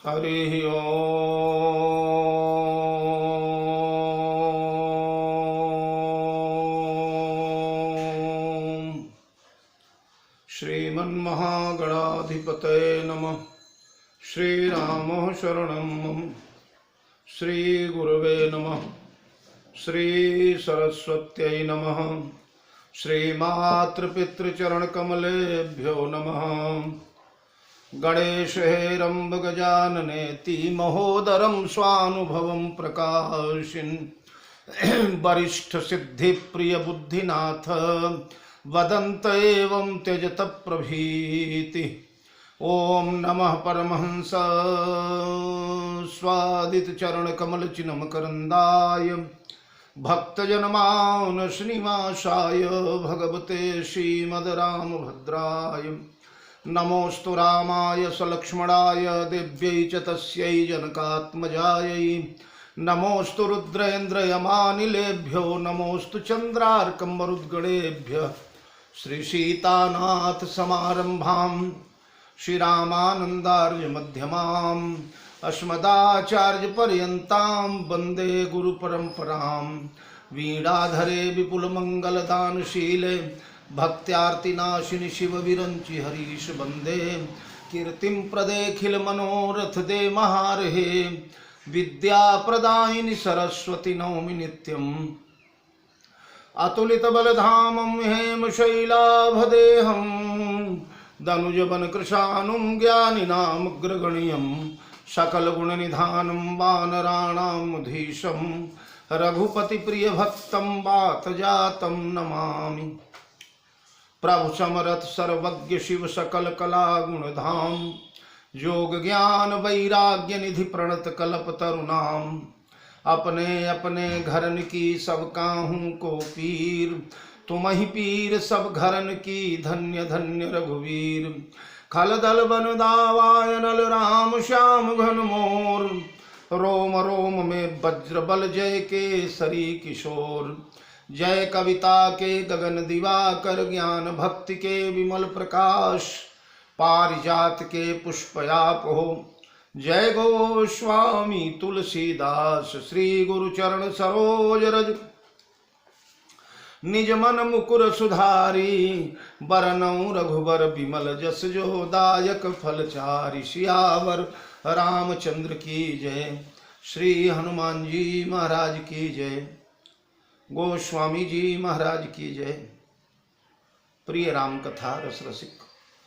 हरि ओम। श्रीमन्महागणाधिपतये नमः। श्रीराम शरणं मम। श्रीगुरवे नमः। श्रीसरस्वत्यै नमः। श्रीमातृपितृचरणकमलेभ्यो नमः। गणेशहेरम्ब गजाननेति महोदरं स्वानुभवं प्रकाशिन् वरिष्ठ सिद्धि प्रिय बुद्धिनाथ वदन्त एवं त्यजत प्रभीति। ओम नमः परमहंस स्वादित चरण कमल चिन्ह करंदाय भक्तजनमान श्रीनिवासाय भगवते श्रीमद्रामभद्राय नमोस्तु रामाय सलक्ष्मणाय देव्यै च तस्यै जनकात्मजायै नमोस्तु रुद्रेन्द्रयमानिलेभ्यो नमोस्तु चन्द्रार्कमरुद्गणेभ्यः श्रीसीतानाथ समारम्भां श्रीरामानन्दार्य मध्यमाम् अस्मदाचार्यपर्यन्तां वन्दे गुरुपरम्परां। वीणाधरे विपुलमङ्गलदानशीले भक्त्यार्तिनाशिनि शिवविरञ्चि हरीश वन्दे कीर्तिं प्रदेखिल मनोरथ दे महारहे विद्याप्रदायिनि सरस्वती नौमि नित्यम्। अतुलितबलधामं हेमशैलाभदेहं दनुजवनकृशानुं ज्ञानिनामग्रगण्यं सकलगुणनिधानं वानराणामधीशं रघुपतिप्रियभक्तं वातजातं नमामि। प्रभु समरथ सर्वज्ञ शिव सकल कला गुणधाम योग ज्ञान वैराग्य निधि प्रणत कल्प तरुणाम। अपने अपने घरन की सब काहू को पीर तुम ही पीर सब घरन की धन्य धन्य रघुवीर। खलदल बन दावाय नल राम श्याम घन मोर रोम रोम में वज्र बल जय के सरी किशोर। जय कविता के गगन दिवाकर ज्ञान भक्ति के विमल प्रकाश पारिजात के पुष्पयाप हो। जय गोस्वामी तुलसीदास श्री गुरुचरण सरोज रज निज मन मुकुर सुधारी बरनऊं रघुबर विमल जस जो दायक फलचारि। सियावर रामचंद्र की जय। श्री हनुमान जी महाराज की जय। गोस्वामी जी महाराज की जय। प्रिय राम कथा रस रसिक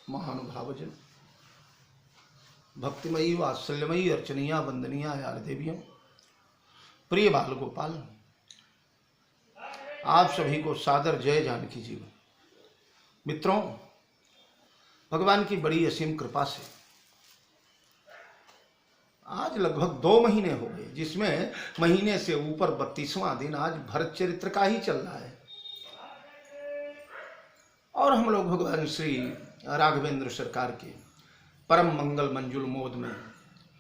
महानुभावजन भक्तिमयी वात्सल्यमयी अर्चनीया वंदनीया यार देवियों, प्रिय बाल गोपाल, आप सभी को सादर जय जानकी जीवन। मित्रों, भगवान की बड़ी असीम कृपा से आज लगभग 2 महीने हो गए, जिसमें महीने से ऊपर 32वां दिन आज भरत चरित्र का ही चल रहा है। और हम लोग भगवान श्री राघवेंद्र सरकार के परम मंगल मंजुल मोद में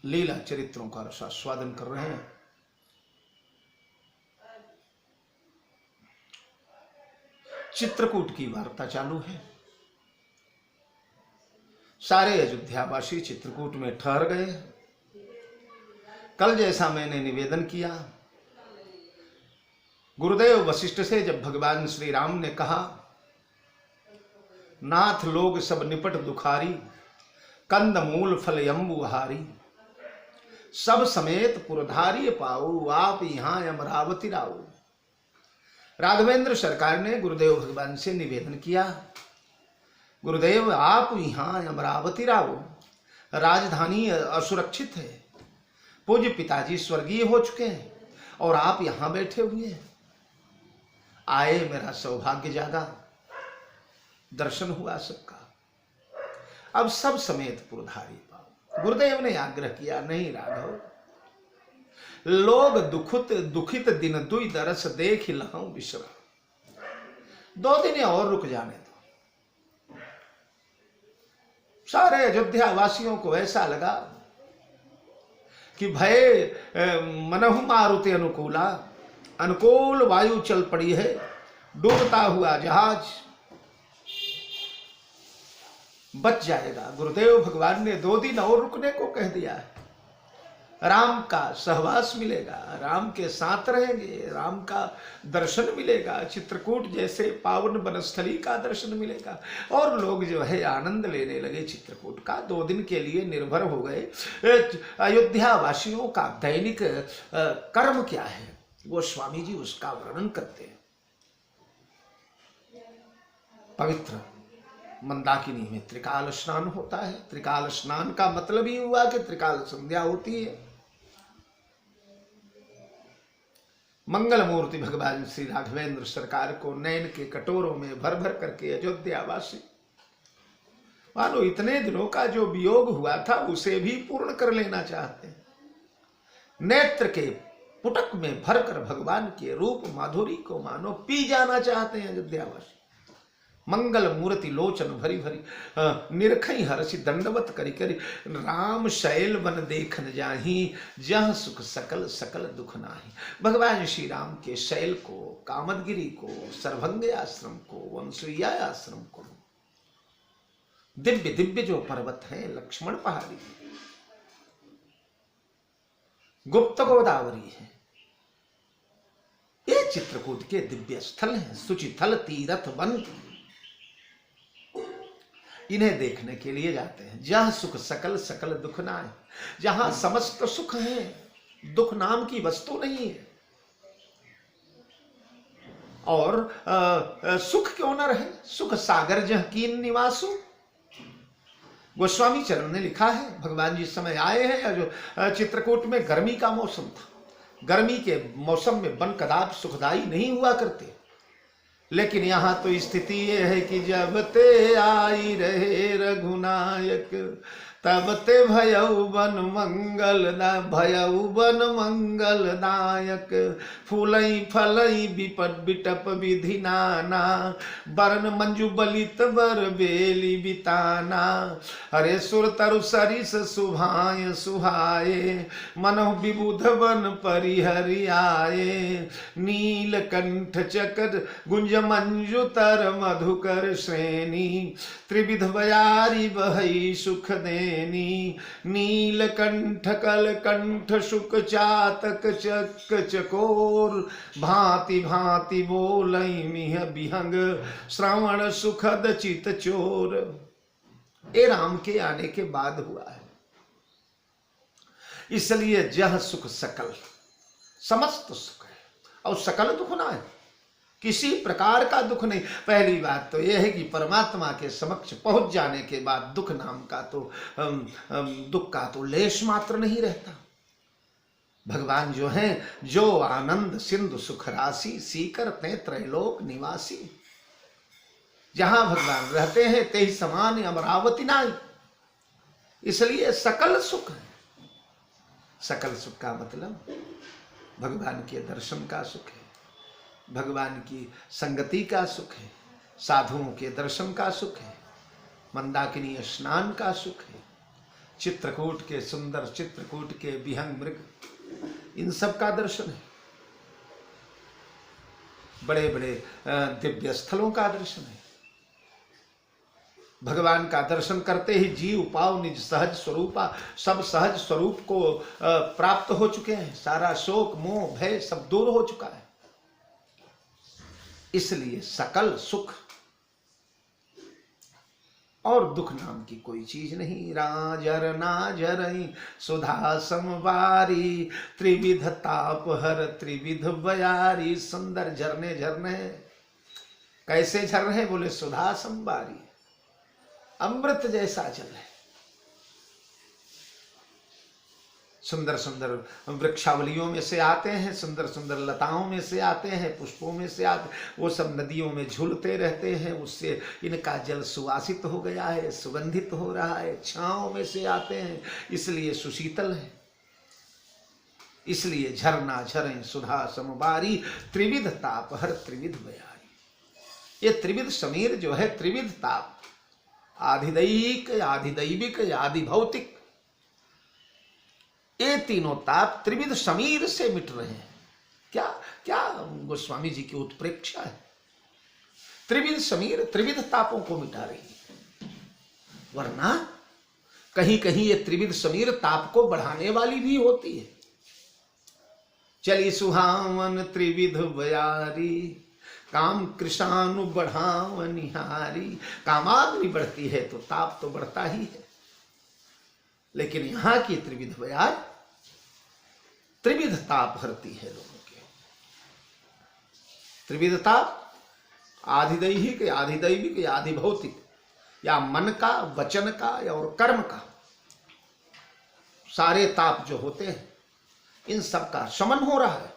लीला चरित्रों का रसास्वादन कर रहे हैं। चित्रकूट की वार्ता चालू है। सारे अयोध्यावासी चित्रकूट में ठहर गए। कल जैसा मैंने निवेदन किया, गुरुदेव वशिष्ठ से जब भगवान श्री राम ने कहा, नाथ लोग सब निपट दुखारी कंद मूल फल यम्बुहारी सब समेत पुरधारी पाऊ आप यहाँ अमरावती राऊ। राघवेंद्र सरकार ने गुरुदेव भगवान से निवेदन किया, गुरुदेव आप यहाँ अमरावती राऊ, राजधानी असुरक्षित है, पूज्य पिताजी स्वर्गीय हो चुके हैं और आप यहाँ बैठे हुए हैं। आए मेरा सौभाग्य जागा, दर्शन हुआ सबका, अब सब समेत पुरधारी पाओ। गुरुदेव ने आग्रह किया, नहीं राघव, लोग दुखित दिन दुई दरस देख लहूं विश्राम। 2 दिन और रुक जाने दो। सारे अयोध्या वासियों को ऐसा लगा कि भय मनहु मारुति अनुकूला, अनुकूल वायु चल पड़ी है, डूबता हुआ जहाज बच जाएगा। गुरुदेव भगवान ने 2 दिन और रुकने को कह दिया है। राम का सहवास मिलेगा, राम के साथ रहेंगे, राम का दर्शन मिलेगा, चित्रकूट जैसे पावन वनस्थली का दर्शन मिलेगा। और लोग जो है आनंद लेने लगे चित्रकूट का। 2 दिन के लिए निर्भर हो गए। अयोध्या वासियों का दैनिक कर्म क्या है, वो स्वामी जी उसका वर्णन करते हैं। पवित्र मंदाकिनी में त्रिकाल स्नान होता है। त्रिकाल स्नान का मतलब ही हुआ कि त्रिकाल संध्या होती है। मंगल मूर्ति भगवान श्री राघवेंद्र सरकार को नैन के कटोरों में भर भर करके अयोध्यावासी मानो इतने दिनों का जो वियोग हुआ था उसे भी पूर्ण कर लेना चाहते हैं। नेत्र के पुटक में भरकर भगवान के रूप माधुरी को मानो पी जाना चाहते हैं अयोध्यावासी। मंगल मूर्ति लोचन भरी भरी निरखई हर्षि दंडवत करी करी राम शैल बन देखन जाही जह सुख सकल सकल दुख नाही। भगवान श्री राम के शैल को, कामदगिरी को, सर्वभंग आश्रम को, वंशुया आश्रम को, दिव्य दिव्य जो पर्वत है, लक्ष्मण पहाड़ी, गुप्त गोदावरी है, ये चित्रकूट के दिव्य स्थल हैं। सुचिथल तीरथ वन, इन्हें देखने के लिए जाते हैं। जहाँ सुख सकल सकल दुख ना है, जहां समस्त सुख है, दुख नाम की वस्तु नहीं है। और सुख क्यों न रहे, सुख सागर जह कीन निवासु। गोस्वामी चरण ने लिखा है, भगवान जी समय आए हैं, जो चित्रकूट में गर्मी का मौसम था। गर्मी के मौसम में वन कदापि सुखदायी नहीं हुआ करते, लेकिन यहाँ तो स्थिति ये है कि जब ते आई रहे रघुनायक तब ते भयउ बन मंगल दायक। फूलई फलई विपद बिटप विधि नाना बरन मंजु बलित बर बेली बिताना। हरे सुर तरु सरिस सुभाय सुहाये मनोह विबुध बन परिहरियाये। नील कंठ चकर गुंज मंजु तर मधुकर श्रेणी त्रिविध बयारी बहई सुख देनी। नीलकंठ कल कंठ शुक चातक चक चकोर भांति भांति बोलई मिह बिहंग श्रवण सुखद चित चोर। ये राम के आने के बाद हुआ है, इसलिए जह सुख सकल, समस्त सुख है और सकल दुख ना है, किसी प्रकार का दुख नहीं। पहली बात तो यह है कि परमात्मा के समक्ष पहुंच जाने के बाद दुख नाम का तो दुख का तो लेश मात्र नहीं रहता। भगवान जो हैं, जो आनंद सिंधु सुख राशि सीकर ते त्रैलोक निवासी। जहां भगवान रहते हैं ते ही समान अमरावती नाई, इसलिए सकल सुख है। सकल सुख का मतलब भगवान के दर्शन का सुख है, भगवान की संगति का सुख है, साधुओं के दर्शन का सुख है, मंदाकिनी स्नान का सुख है, चित्रकूट के सुंदर, चित्रकूट के विहंग मृग, इन सब का दर्शन है, बड़े बड़े दिव्य स्थलों का दर्शन है। भगवान का दर्शन करते ही जीव पाव निज सहज स्वरूपा, सब सहज स्वरूप को प्राप्त हो चुके हैं। सारा शोक मोह भय सब दूर हो चुका है। इसलिए सकल सुख और दुख नाम की कोई चीज नहीं। राजर नाजरई सुधा समवारी त्रिविध ताप हर त्रिविध बयारी। सुंदर झरने झरने, कैसे झरने? बोले सुधा समवारी, अमृत जैसा जल है। सुंदर सुंदर वृक्षावलियों में से आते हैं, सुंदर सुंदर लताओं में से आते हैं, पुष्पों में से आते, वो सब नदियों में झूलते रहते हैं। उससे इनका जल सुवासित हो गया है, सुगंधित हो रहा है। छांव में से आते हैं, इसलिए सुशीतल है। इसलिए झरना झरें सुधा समबारी त्रिविध ताप हर त्रिविध बयारी। ये त्रिविध समीर जो है, त्रिविध ताप, आधिदैहिक, आधिदैविक, आधि भौतिक, ये तीनों ताप त्रिविध समीर से मिट रहे हैं। क्या क्या गोस्वामी जी की उत्प्रेक्षा है। त्रिविध समीर त्रिविध तापों को मिटा रही है। वरना कहीं कहीं ये त्रिविध समीर ताप को बढ़ाने वाली भी होती है। चली सुहावन त्रिविध बयारी, काम कृषानु बढ़ाव निहारी। कामाग्नि बढ़ती है तो ताप तो बढ़ता ही है, लेकिन यहां की त्रिविध बयार त्रिविध ताप हरती है लोगों के। त्रिविध ताप आधिदैहिक या आधिदैविक या आधिभौतिक, या मन का, वचन का या और कर्म का, सारे ताप जो होते हैं इन सब का शमन हो रहा है।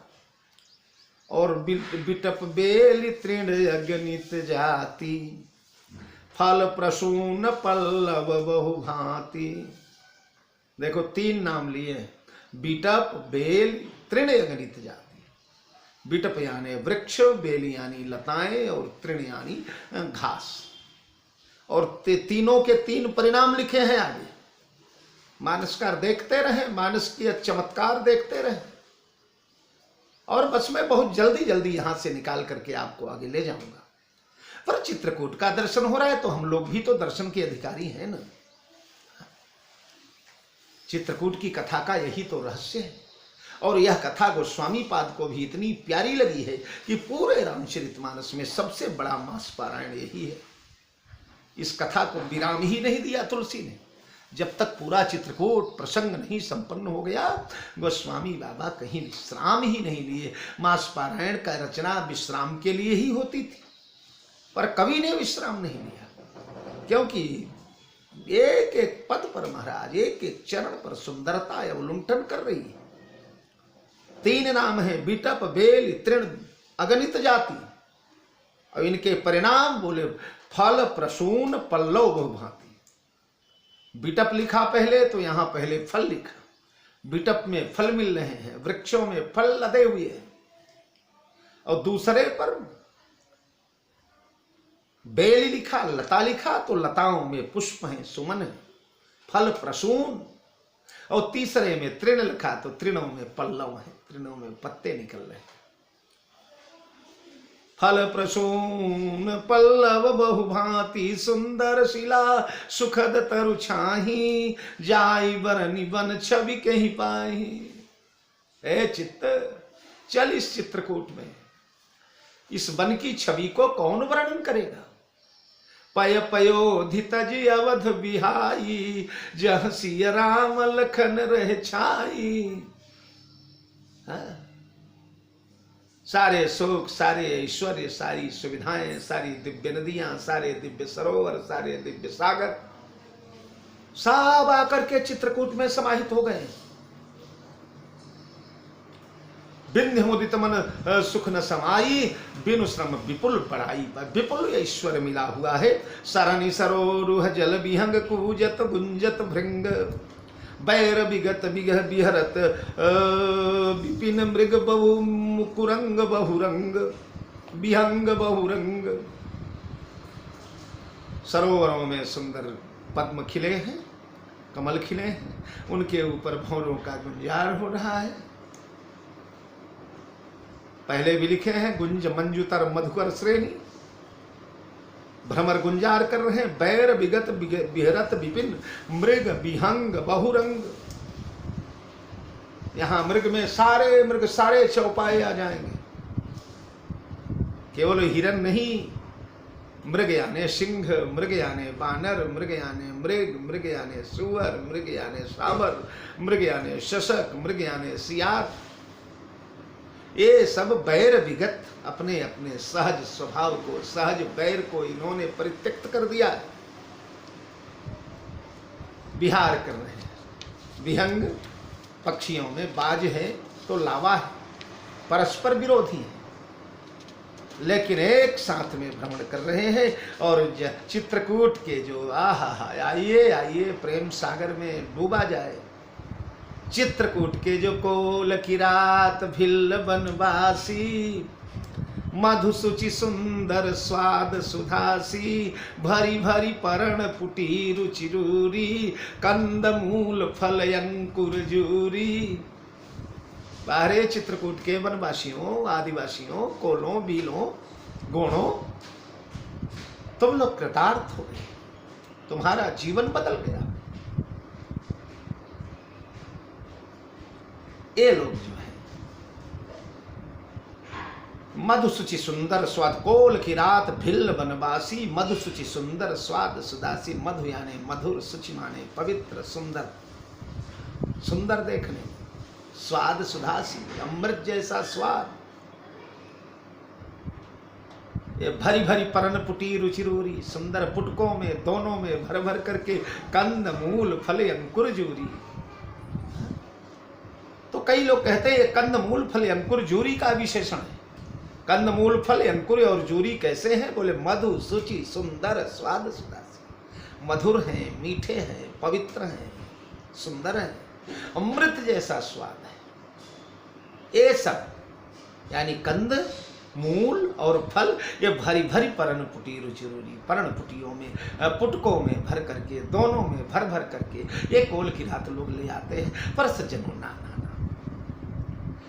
और बिटप बेली तृण अगणित जाति, फल प्रसून पल्लव बहुभांति। देखो 3 नाम लिए, बिटप, बेल, तृण अगणित जाति। बिटप यानी वृक्ष, बेल यानी लताएं और तृण यानी घास। और तीनों के 3 परिणाम लिखे हैं आगे। मानसकार देखते रहे, मानस की चमत्कार देखते रहे। और बस मैं बहुत जल्दी जल्दी यहां से निकाल करके आपको आगे ले जाऊंगा। पर चित्रकूट का दर्शन हो रहा है तो हम लोग भी तो दर्शन के अधिकारी हैं ना। चित्रकूट की कथा का यही तो रहस्य है। और यह कथा गोस्वामी पाद को भी इतनी प्यारी लगी है कि पूरे रामचरितमानस में सबसे बड़ा मास पारायण यही है। इस कथा को विराम ही नहीं दिया तुलसी ने। जब तक पूरा चित्रकूट प्रसंग नहीं संपन्न हो गया, गोस्वामी बाबा कहीं विश्राम ही नहीं लिए। मास पारायण का रचना विश्राम के लिए ही होती थी, पर कवि ने विश्राम नहीं लिया, क्योंकि एक एक पद पर महाराज, एक एक चरण पर सुंदरता अवलुंठन कर रही है। 3 नाम है, बिटप, बेल, तृण अगणित जाति। और इनके परिणाम बोले फल प्रसून पल्लव बहुभांति। बिटप लिखा पहले तो यहां पहले फल लिखा। बिटप में फल मिल रहे हैं, वृक्षों में फल लदे हुए हैं। और दूसरे पर बेल लिखा, लता लिखा तो लताओं में पुष्प हैं, सुमन है, फल प्रसून। और तीसरे में तृण लिखा तो तृणों में पल्लव है, तृणों में पत्ते निकल रहे हैं। फल प्रसून पल्लव बहुभांति, सुंदर शिला सुखद तरु छाही, जाई बरनी बन छवि कहीं पाही। ए चित्त, चल इस चित्रकूट में। इस वन की छवि को कौन वर्णन करेगा। पय पयोधित जी अवध बिहाई, जह सिय राम लखन रह छाई। सारे सुख, सारे ऐश्वर्य, सारी सुविधाएं, सारी दिव्य नदियां, सारे दिव्य सरोवर, सारे दिव्य सागर सब आकर के चित्रकूट में समाहित हो गए। बिंध्य मुदित मन सुख न समाई, बिनु श्रम विपुल पढ़ाई। विपुल ऐश्वर्य मिला हुआ है। सरनि सरोरुह जल विहंग, कूजत गुंजत भृंग, बैर विगत विगह विहरत, विपिन मृग बहु मुकुरंग बहुरंग, विहंग बहुरंग। सरोवरों में सुंदर पद्म खिले हैं, कमल खिले हैं, उनके ऊपर भंवरों का गुंजार हो रहा है। पहले भी लिखे हैं, गुंज मंजुतर मधुकर श्रेणी, भ्रमर गुंजार कर रहे हैं। बैर विगत विहरत विपिन मृग विहंग बहुरंग। यहां मृग में सारे चौपाए आ जाएंगे। केवल हिरन नहीं, मृग यानी सिंह, मृग यानी बानर, मृग यानी मृग, मृग यानी सुअर, मृग यानी सांबर, मृग यानी शशक, मृग यानी सियार। ये सब बैर विगत अपने अपने सहज स्वभाव को, सहज बैर को इन्होंने परित्यक्त कर दिया, विहार कर रहे हैं। विहंग पक्षियों में बाज है तो लावा है, परस्पर विरोधी है, लेकिन एक साथ में भ्रमण कर रहे हैं। और चित्रकूट के जो आइए आइए प्रेम सागर में डूबा जाए। चित्रकूट के जो कोल की रात भिल्ल बनवासी, मधु सुचि सुंदर स्वाद सुधासी, भरी भरी परण पुटी रुचि रूरी, कंद मूल फल अंकुर जूरी। बाहरे चित्रकूट के वनवासियों, आदिवासियों, कोलों, बीलों, गोणों, तुम लोग कृतार्थ हो गए, तुम्हारा जीवन बदल गया। ये लोग जो है मधु सुचि सुंदर स्वाद, कोल की रात भिल्ल बनवासी, मधु सुचि सुंदर स्वाद सुदासी। मधु यानी मधुर, सुचि माने पवित्र, सुंदर, सुंदर देखने, स्वाद सुधासी, अमृत जैसा स्वाद। ये भरी भरी परन पुटी रुचिरूरी, सुंदर पुटकों में दोनों में भर भर करके कंद मूल फल अंकुर जूरी। तो कई लोग कहते हैं कंद मूल फल अंकुर जूरी का विशेषण है। कंद मूल फल अंकुर और जूरी कैसे हैं? बोले मधु सुचि सुंदर स्वाद सुदासी, मधुर हैं, मीठे हैं, पवित्र हैं, सुंदर हैं, अमृत जैसा स्वाद है। ये सब यानी कंद मूल और फल, ये भरी भरी परन पुटी रुचिरूरी, परण पुटियों में पुटकों में भर करके दोनों में भर भर करके ये कोल की रात लोग ले आते हैं। पर सज्जनों ना ना ना,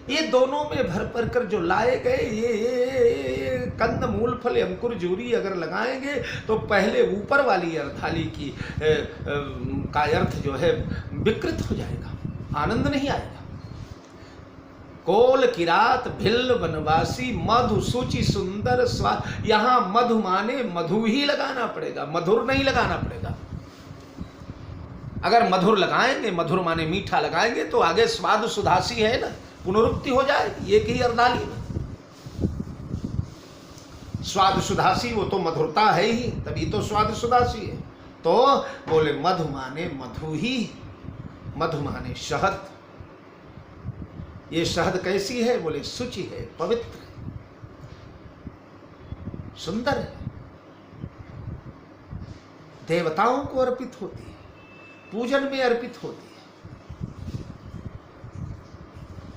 ये दोनों में भर भर कर जो लाए गए ये कंद मूल फल अंकुर जूरी अगर लगाएंगे तो पहले ऊपर वाली अर्धाली की का अर्थ जो है विकृत हो जाएगा, आनंद नहीं आएगा। कोल की रात भिल्ल बनवासी, मधु सुचि सुंदर स्वाद। यहां मधु माने मधु ही लगाना पड़ेगा, मधुर नहीं लगाना पड़ेगा। अगर मधुर लगाएंगे, मधुर माने मीठा लगाएंगे तो आगे स्वाद सुधासी है ना, पुनरुक्ति हो जाएगी एक ही अर्धाली में। स्वाद सुधासी वो तो मधुरता है ही, तभी तो स्वाद सुधासी है। तो बोले मधु माने मधु ही, मधु माने शहद। ये शहद कैसी है? बोले सुचि है, पवित्र है, सुंदर है, देवताओं को अर्पित होती है, पूजन में अर्पित होती है,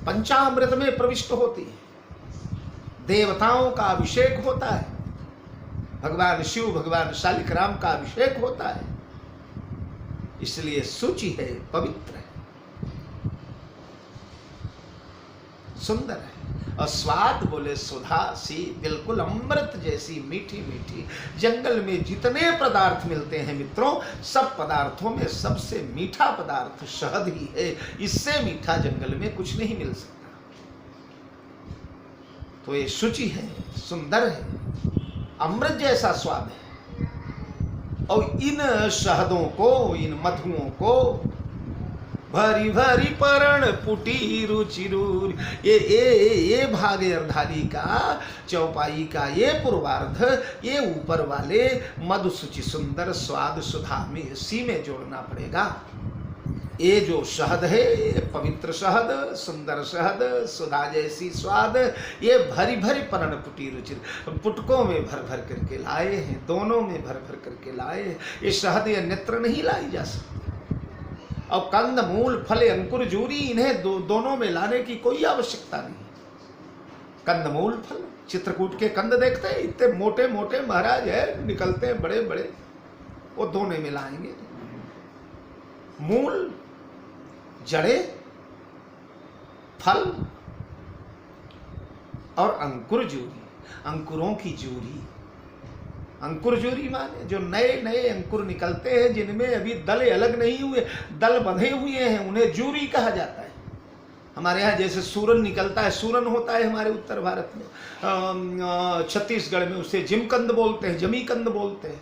पंचामृत में प्रविष्ट होती है, देवताओं का अभिषेक होता है, भगवान शिव भगवान शालिग्राम का अभिषेक होता है, इसलिए सुचि है, पवित्र है, सुंदर है। और स्वाद बोले सुधा सी, बिल्कुल अमृत जैसी मीठी मीठी। जंगल में जितने पदार्थ मिलते हैं मित्रों, सब पदार्थों में सबसे मीठा पदार्थ शहद ही है। इससे मीठा जंगल में कुछ नहीं मिल सकता। तो ये शुचि है, सुंदर है, अमृत जैसा स्वाद है। और इन शहदों को, इन मधुओं को भरी भरी परण पुटी रुचिरूर, ये भाग अर्धाली का, चौपाई का ये पूर्वार्ध, ये ऊपर वाले मधु सुचि सुंदर स्वाद सुधा में सी में जोड़ना पड़ेगा। ये जो शहद है, ये पवित्र शहद, सुंदर शहद, सुधा जैसी स्वाद, ये भरी भरी परण पुटी रुचिर, पुटकों में भर भर करके लाए हैं, दोनों में भर भर करके लाए हैं। ये शहद ये नेत्र नहीं लाई जा सकती। और कंद मूल फल अंकुर जूरी, इन्हें दोनों में लाने की कोई आवश्यकता नहीं। कंद मूल फल, चित्रकूट के कंद देखते हैं, इतने मोटे मोटे महाराज है, निकलते हैं बड़े बड़े, वो दोनों में लाएंगे। मूल, जड़े, फल और अंकुर जूरी, अंकुरों की जूरी। अंकुर जूरी माने जो नए नए अंकुर निकलते हैं, जिनमें अभी दल अलग नहीं हुए, दल बंधे हुए हैं, उन्हें जूरी कहा जाता है। हमारे यहाँ जैसे सूरन निकलता है, सूरन होता है हमारे उत्तर भारत में, छत्तीसगढ़ में उसे जिमकंद बोलते हैं, जमीकंद बोलते हैं।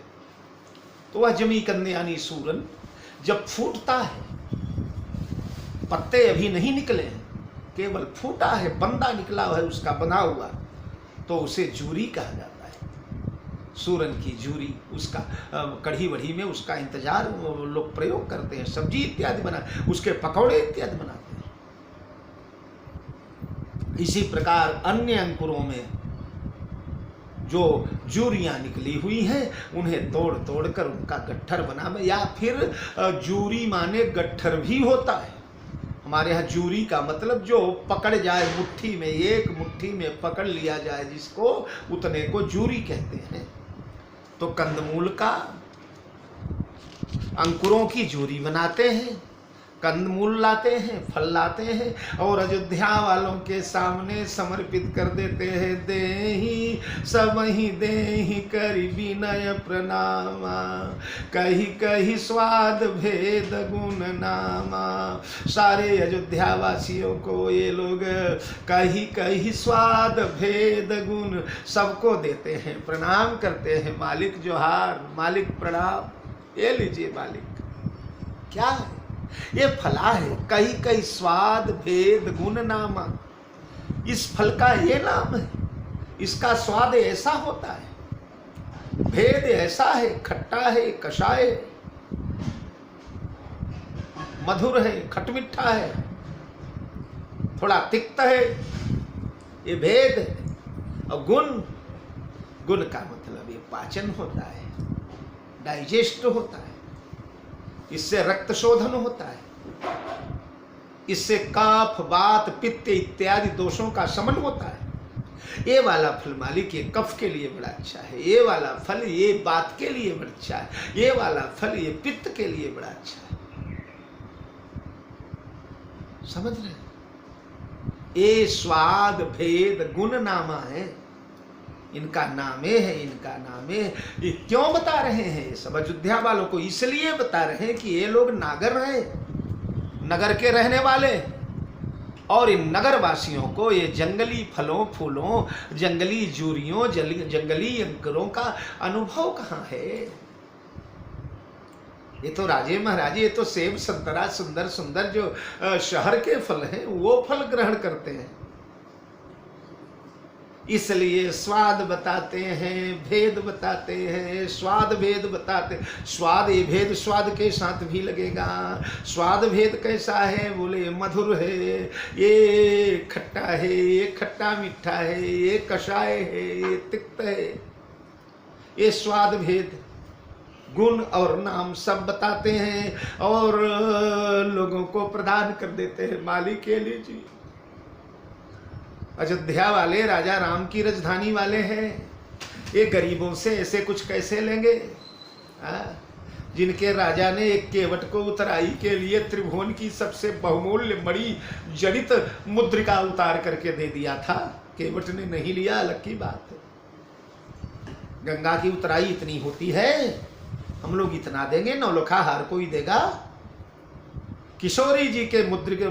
तो वह जमीकंद यानी सूरन जब फूटता है, पत्ते अभी नहीं निकले हैं, केवल फूटा है, बंदा निकला है उसका बंधा हुआ, तो उसे जूरी कहा जाता है। सूरन की जूरी, उसका कढ़ी वढ़ी में उसका इंतजार लोग प्रयोग करते हैं, सब्जी इत्यादि बना, उसके पकौड़े इत्यादि बनाते हैं। इसी प्रकार अन्य अंकुरों में जो जूरियां निकली हुई हैं, उन्हें तोड़ तोड़ कर उनका गट्ठर बना, या फिर जूरी माने गट्ठर भी होता है। हमारे यहाँ जूरी का मतलब जो पकड़ जाए मुट्ठी में, एक मुट्ठी में पकड़ लिया जाए जिसको, उतने को जूरी कहते हैं। तो कंदमूल का अंकुरों की जूरी बनाते हैं, कंदमूल लाते हैं, फल लाते हैं और अयोध्या वालों के सामने समर्पित कर देते हैं। देहि सबहि देहि करि विनय प्रणामा, कही कही स्वाद भेद गुण नामा। सारे अयोध्या वासियों को ये लोग कही कही स्वाद भेद गुण सबको देते हैं, प्रणाम करते हैं। मालिक जोहार, मालिक प्रणाम, ये लीजिए मालिक। क्या है ये? फला है, कई कई स्वाद भेद गुण नामा। इस फल का ये नाम है, इसका स्वाद ऐसा होता है, भेद ऐसा है, खट्टा है, कषाय है, मधुर है, खटमिठा है, थोड़ा तिक्त है, ये भेद है। और गुण का मतलब ये पाचन होता है, डाइजेस्ट होता है, इससे रक्त शोधन होता है, इससे कफ वात पित्त इत्यादि दोषों का शमन होता है। ये वाला फल मालिक ये कफ के लिए बड़ा अच्छा है, ये वाला फल ये बात के लिए बड़ा अच्छा है, ये वाला फल ये पित्त के लिए बड़ा अच्छा है। समझ रहे? ये स्वाद भेद गुण नामा है, इनका नामे है, इनका नामे है। ये क्यों बता रहे हैं? ये सब अयोध्या वालों को इसलिए बता रहे हैं कि ये लोग नागर हैं, नगर के रहने वाले, और इन नगर वासियों को ये जंगली फलों फूलों, जंगली जूरियों, जंगली अंकुरों का अनुभव कहाँ है? ये तो राजे महाराजे, ये तो सेब संतरा सुंदर सुंदर जो शहर के फल हैं वो फल ग्रहण करते हैं। इसलिए स्वाद बताते हैं, भेद बताते हैं, स्वाद भेद बताते। स्वाद ये भेद स्वाद के साथ भी लगेगा। स्वाद भेद कैसा है? बोले मधुर है, ये खट्टा है, ये खट्टा मीठा है, ये कषाय है, ये तिक्त है। ये स्वाद भेद गुण और नाम सब बताते हैं और लोगों को प्रदान कर देते हैं। मालिक के लीजिए। अयोध्या वाले राजा राम की राजधानी वाले हैं, ये गरीबों से ऐसे कुछ कैसे लेंगे? जिनके राजा ने एक केवट को उतराई के लिए त्रिभुवन की सबसे बहुमूल्य मणि जड़ित मुद्रिका उतार करके दे दिया था, केवट ने नहीं लिया, अलग की बात है। गंगा की उतराई इतनी होती है, हम लोग इतना देंगे, नौलखा हार कोई देगा? किशोरी जी के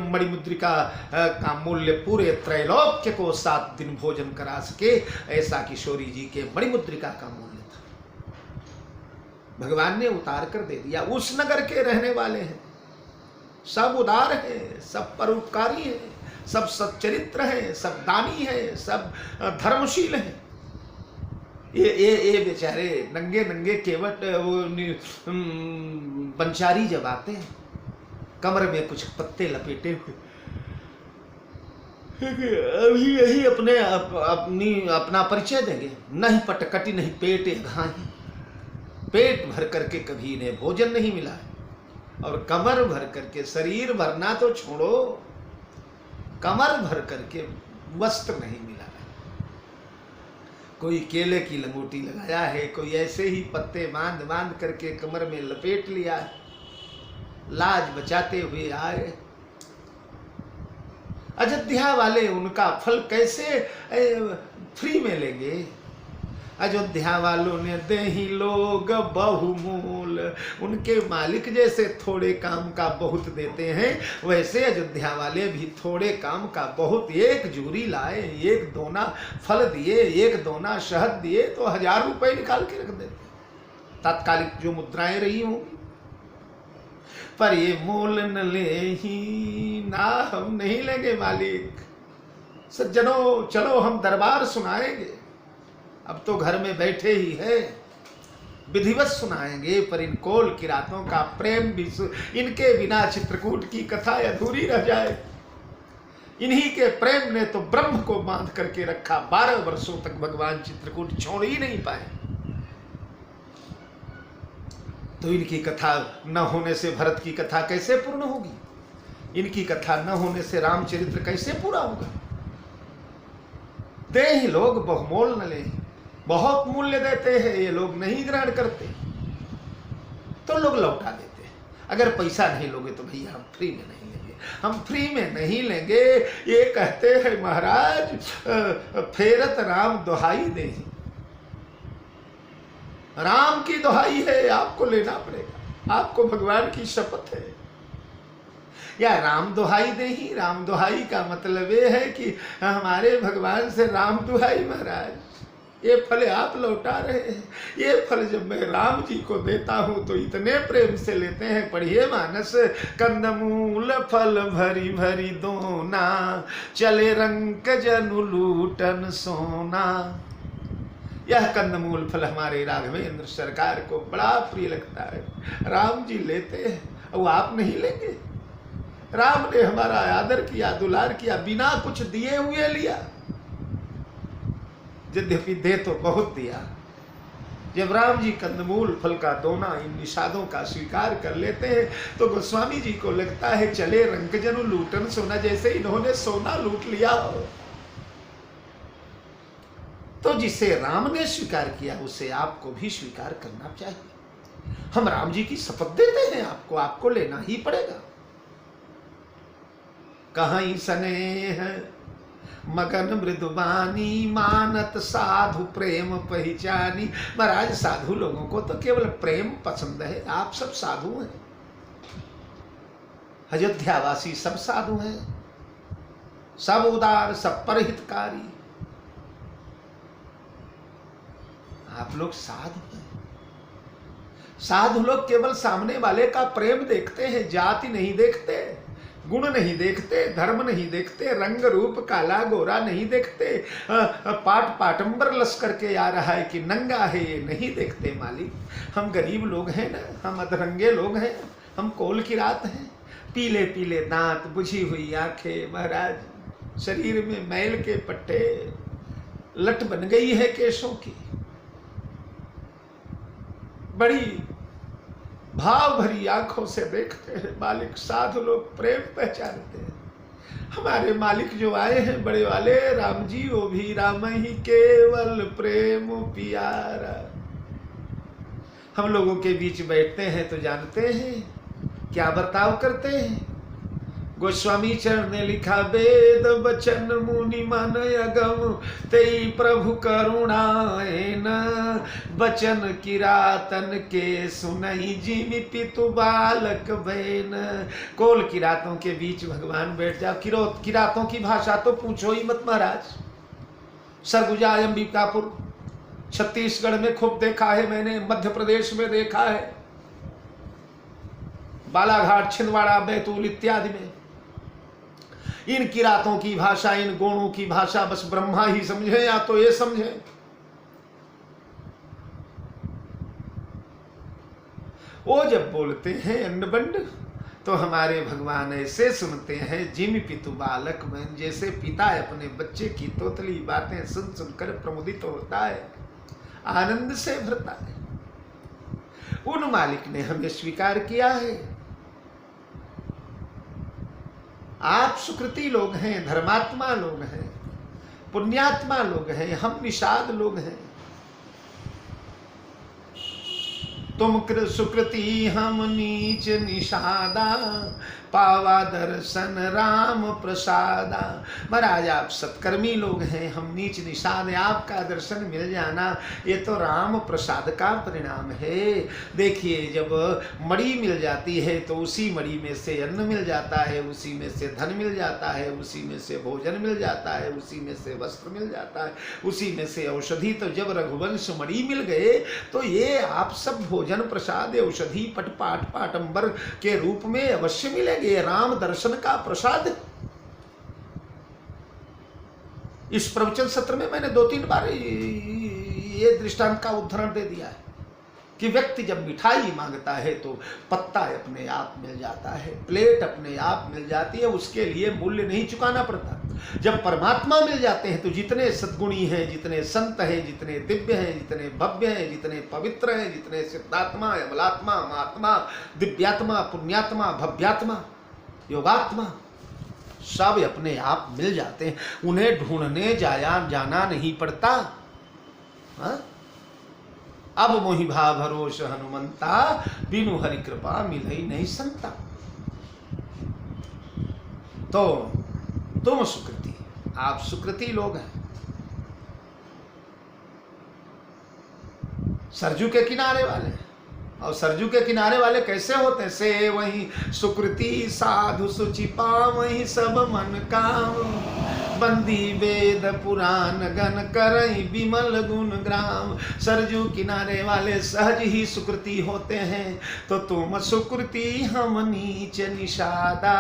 मणि मुद्रिका का मूल्य पूरे त्रैलोक्य को 7 दिन भोजन करा सके, ऐसा किशोरी जी के मणि मुद्रिका का मूल्य था। भगवान ने उतार कर दे दिया। उस नगर के रहने वाले हैं, सब उदार हैं, सब परोपकारी हैं, सब सच्चरित्र हैं, सब दानी हैं, सब धर्मशील हैं। ये बेचारे नंगे नंगे केवट वो पंचारी जब आते हैं, कमर में कुछ पत्ते लपेटे हुए, अभी यही अपना परिचय देंगे। नहीं पटकटी नहीं पेट घाही, पेट भर करके कभी इन्हें भोजन नहीं मिला है, और कमर भर करके, शरीर भरना तो छोड़ो, कमर भर करके वस्त्र नहीं मिला है। कोई केले की लंगोटी लगाया है, कोई ऐसे ही पत्ते बांध बांध करके कमर में लपेट लिया है, लाज बचाते हुए आए। अयोध्या वाले उनका फल कैसे फ्री में लेंगे? अयोध्या वालों ने देहि लोग बहुमूल, उनके मालिक जैसे थोड़े काम का बहुत देते हैं, वैसे अयोध्या वाले भी थोड़े काम का बहुत। एक जूरी लाए, एक दोना फल दिए, एक दोना शहद दिए तो 1000 रुपए निकाल के रख देते, तात्कालिक जो मुद्राएं रही होंगी। पर ये मोल न ले ही ना, हम नहीं लेंगे मालिक। सज्जनों चलो हम दरबार सुनाएंगे, अब तो घर में बैठे ही है, विधिवत सुनाएंगे, पर इन कोल किरातों का प्रेम भी इनके बिना चित्रकूट की कथा अधूरी रह जाए। इन्हीं के प्रेम ने तो ब्रह्म को बांध करके रखा, 12 वर्षों तक भगवान चित्रकूट छोड़ ही नहीं पाए। तो इनकी कथा न होने से भरत की कथा कैसे पूर्ण होगी? इनकी कथा न होने से रामचरित्र कैसे पूरा होगा? दे ही लोग बहुमोल न ले, बहुत मूल्य देते हैं, ये लोग नहीं ग्रहण करते, तो लोग लौटा देते हैं। अगर पैसा नहीं लोगे तो भैया हम फ्री में नहीं लेंगे, हम फ्री में नहीं लेंगे। ये कहते हैं महाराज फेरत राम दुहाई दे, राम की दुहाई है, आपको लेना पड़ेगा, आपको भगवान की शपथ है। या राम दुहाई दे ही, राम दुहाई का मतलब ये है कि हमारे भगवान से राम दुहाई महाराज, ये फल आप लौटा रहे हैं, ये फल जब मैं राम जी को देता हूं तो इतने प्रेम से लेते हैं। पढ़िए मानस, कंदमूल फल भरी भरी दोना, चले रंग जनु लूटन सोना। यह कंदमूल फल हमारे राघवेंद्र सरकार को बड़ा प्रिय लगता है, राम जी लेते हैं और आप नहीं लेंगे। राम ने हमारा आदर किया, दुलार किया, बिना कुछ दिए हुए लिया, यद्यपि दे तो बहुत दिया। जब राम जी कंदमूल फल का दोना, इन निषादों का स्वीकार कर लेते हैं तो गोस्वामी जी को लगता है चले रंग जनु लूटन सोना, जैसे इन्होंने सोना लूट लिया हो। तो जिसे राम ने स्वीकार किया उसे आपको भी स्वीकार करना चाहिए। हम राम जी की शपथ देते हैं आपको, आपको लेना ही पड़ेगा। कहीं स्नेह मगन मृदुबानी, मानत साधु प्रेम पहचानी। महाराज साधु लोगों को तो केवल प्रेम पसंद है, आप सब साधु हैं, अयोध्यावासी सब साधु हैं, सब उदार, सब परहितकारी, आप लोग साधु हैं। साधु लोग केवल सामने वाले का प्रेम देखते हैं, जाति नहीं देखते, गुण नहीं देखते, धर्म नहीं देखते, रंग रूप काला गोरा नहीं देखते, पाट पाटंबर लश्कर के आ रहा है कि नंगा है ये नहीं देखते। मालिक, हम गरीब लोग हैं ना, हम अधरंगे लोग हैं, हम कोल की रात हैं, पीले पीले दांत, बुझी हुई आंखें, महाराज शरीर में मैल के पट्टे, लट बन गई है केशों की, बड़ी भाव भरी आंखों से देखते हैं। मालिक, साधु लोग प्रेम पहचानते हैं। हमारे मालिक जो आए हैं बड़े वाले राम जी, वो भी राम ही केवल प्रेम प्यारा। हम लोगों के बीच बैठते हैं तो जानते हैं क्या बर्ताव करते हैं। गोस्वामी चरण ने लिखा, वेद बचन मुनि मन अगम, तेई प्रभु करुणाएन, बचन किरातन के सुनई, जिमि पितु बालक बहन। कोल किरातों के बीच भगवान बैठ जाओ। किरातों की भाषा तो पूछो ही मत महाराज। सरगुजा, अंबिकापुर, छत्तीसगढ़ में खूब देखा है मैंने, मध्य प्रदेश में देखा है, बालाघाट, छिंदवाड़ा, बैतूल इत्यादि में। इन किरातों की भाषा, इन गोणों की भाषा बस ब्रह्मा ही समझे या तो ये समझे। वो जब बोलते हैं अन्नबंड तो हमारे भगवान ऐसे सुनते हैं, जिम पितु बालक में, जैसे पिता अपने बच्चे की तोतली बातें सुन सुनकर प्रमुदित होता है, आनंद से भरता है। उन मालिक ने हमें स्वीकार किया है। आप सुकृति लोग हैं, धर्मात्मा लोग हैं, पुण्यात्मा लोग हैं, हम निषाद लोग हैं। तुम सुकृति हम नीच निषादा, पावा दर्शन राम प्रसादा। महाराज, आप सत्कर्मी लोग हैं, हम नीच निषाद, आपका दर्शन मिल जाना ये तो राम प्रसाद का परिणाम है। देखिए, जब मणि मिल जाती है तो उसी मणि में से अन्न मिल जाता है, उसी में से धन मिल जाता है, उसी में से भोजन मिल जाता है, उसी में से वस्त्र मिल जाता है, उसी में से औषधि। तो जब रघुवंश मणि मिल गए तो ये आप सब भोजन, प्रसाद, औषधि, पटपाट, पाटंबर के रूप में अवश्य मिलेंगे। ये राम दर्शन का प्रसाद। इस प्रवचन सत्र में मैंने 2-3 बार ये दृष्टांत का उदाहरण दे दिया है कि व्यक्ति जब मिठाई मांगता है तो पत्ता अपने आप मिल जाता है, प्लेट अपने आप मिल जाती है, उसके लिए मूल्य नहीं चुकाना पड़ता। जब परमात्मा मिल जाते हैं तो जितने सद्गुणी हैं, जितने संत हैं, जितने दिव्य हैं, जितने भव्य हैं, जितने पवित्र हैं, जितने सिद्धात्मा, अमलात्मा, महात्मा, दिव्यात्मा, पुण्यात्मा, भव्यात्मा, योगात्मा, सब अपने आप मिल जाते हैं। उन्हें ढूंढने जाना नहीं पड़ता। अब मोहि भा भरोस हनुमंता, बिनु हरि कृपा मिलई नहीं संता। तो तुम सुकृति, आप सुकृति लोग हैं। सरजू के किनारे वाले, और सरजू के किनारे वाले कैसे होते हैं? से वही सुकृति साधु सुचि पावहि सब मन काम, बंदी वेद पुराण गण करई विमल गुण ग्राम। सरजू किनारे वाले सहज ही सुकृति होते हैं। तो तुम सुकृति हम नीच निषादा,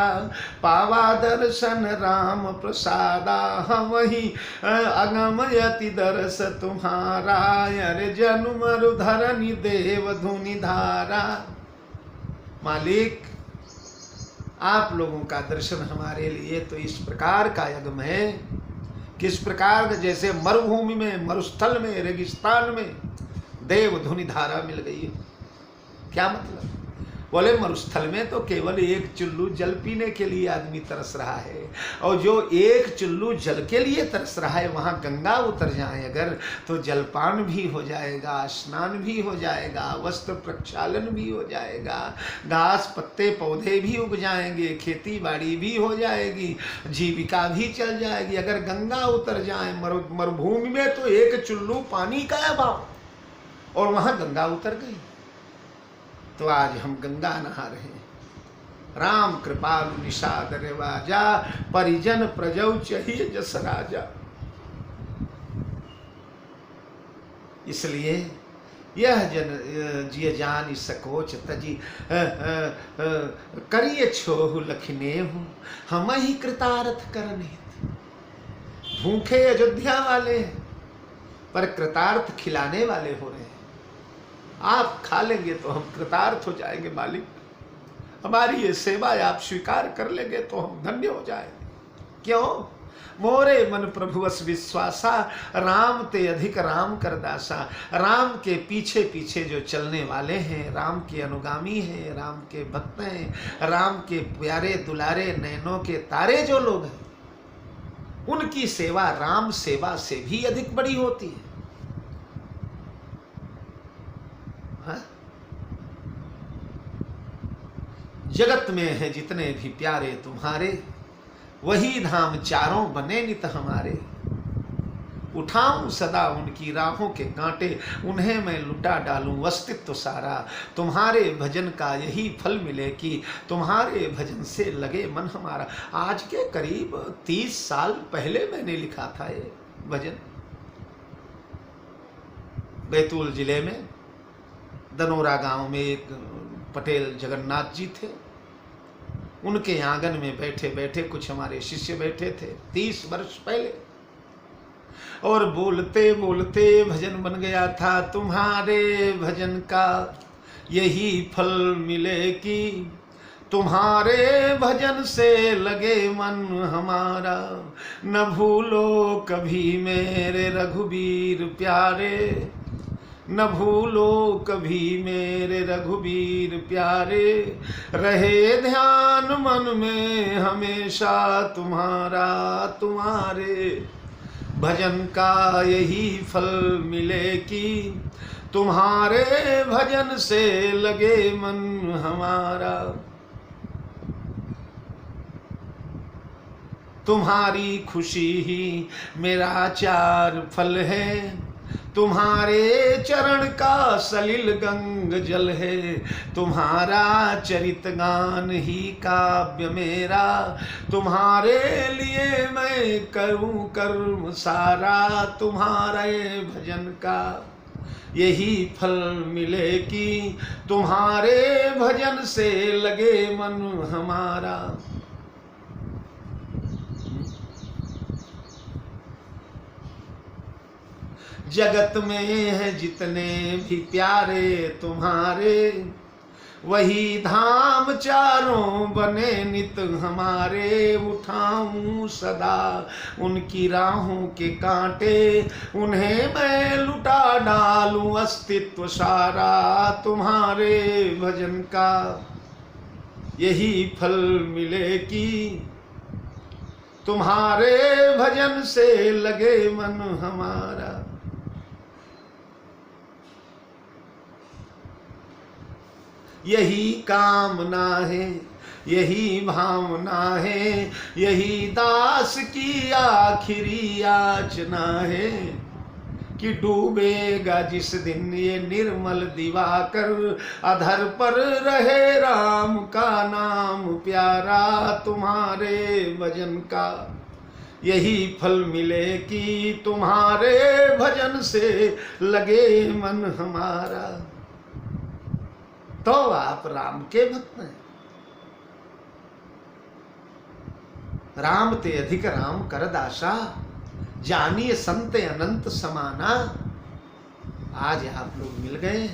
पावा दर्शन राम प्रसादा। हम ही अगम यति दर्श तुम्हारा, अरे जन्म धरनी देव धुनि धारा। मालिक, आप लोगों का दर्शन हमारे लिए तो इस प्रकार का यज्ञ है, किस प्रकार जैसे मरुभूमि में, मरुस्थल में, रेगिस्तान में देव धुनि धारा मिल गई है। क्या मतलब? बोले मरुस्थल में तो केवल एक चुल्लू जल पीने के लिए आदमी तरस रहा है, और जो एक चुल्लू जल के लिए तरस रहा है वहाँ गंगा उतर जाए अगर, तो जलपान भी हो जाएगा, स्नान भी हो जाएगा, वस्त्र प्रक्षालन भी हो जाएगा, घास पत्ते पौधे भी उग जाएंगे, खेती बाड़ी भी हो जाएगी, जीविका भी चल जाएगी। अगर गंगा उतर जाए मरुभूमि में तो एक चुल्लू पानी का अभाव, और वहाँ गंगा उतर गई। तो आज हम गंगा नहा रहे हैं। राम कृपालु निषाद रेवाजा, परिजन प्रजौ चाहिए जस राजा। इसलिए यह जन जिय जान सकोच तजी करिए छोहु लखनेहु, हम ही कृतार्थ करने। भूखे अयोध्या वाले पर कृतार्थ खिलाने वाले हो रहे हैं। आप खा लेंगे तो हम कृतार्थ हो जाएंगे मालिक, हमारी ये सेवा आप स्वीकार कर लेंगे तो हम धन्य हो जाएंगे। क्यों? मोरे मन प्रभु अस विश्वासा, राम ते अधिक राम कर दासा। राम के पीछे पीछे जो चलने वाले हैं, राम के अनुगामी हैं, राम के भक्त हैं, राम के प्यारे दुलारे नैनों के तारे जो लोग हैं, उनकी सेवा राम सेवा से भी अधिक बड़ी होती है। जगत में है जितने भी प्यारे तुम्हारे, वही धाम चारों बने नित हमारे। उठाऊं सदा उनकी राहों के कांटे, उन्हें मैं लुटा डालूं अस्तित्व सारा। तुम्हारे भजन का यही फल मिले कि तुम्हारे भजन से लगे मन हमारा। आज के करीब 30 साल पहले मैंने लिखा था ये भजन। बैतूल जिले में दनोरा गांव में एक पटेल जगन्नाथ जी थे, उनके आंगन में बैठे बैठे कुछ हमारे शिष्य बैठे थे 30 वर्ष पहले, और बोलते बोलते भजन बन गया था। तुम्हारे भजन का यही फल मिले कि तुम्हारे भजन से लगे मन हमारा। न भूलो कभी मेरे रघुबीर प्यारे, न भूलो कभी मेरे रघुबीर प्यारे। रहे ध्यान मन में हमेशा तुम्हारा, तुम्हारे भजन का यही फल मिले कि तुम्हारे भजन से लगे मन हमारा। तुम्हारी खुशी ही मेरा चार फल है, तुम्हारे चरण का सलिल गंग जल है। तुम्हारा चरित गान ही काव्य मेरा, तुम्हारे लिए मैं करूं कर्म सारा। तुम्हारे भजन का यही फल मिले कि तुम्हारे भजन से लगे मन हमारा। जगत में है जितने भी प्यारे तुम्हारे, वही धाम चारों बने नित हमारे। उठाऊं सदा उनकी राहों के कांटे, उन्हें मैं लुटा डालूं अस्तित्व सारा। तुम्हारे भजन का यही फल मिले कि तुम्हारे भजन से लगे मन हमारा। यही कामना है, यही भावना है, यही दास की आखिरी याचना है कि डूबेगा जिस दिन ये निर्मल दिवाकर, अधर पर रहे राम का नाम प्यारा, तुम्हारे भजन का यही फल मिले कि तुम्हारे भजन से लगे मन हमारा। तो आप राम के भक्त हैं। राम ते अधिक राम कर दासा, जानिए संत अनंत समाना। आज आप लोग मिल गए,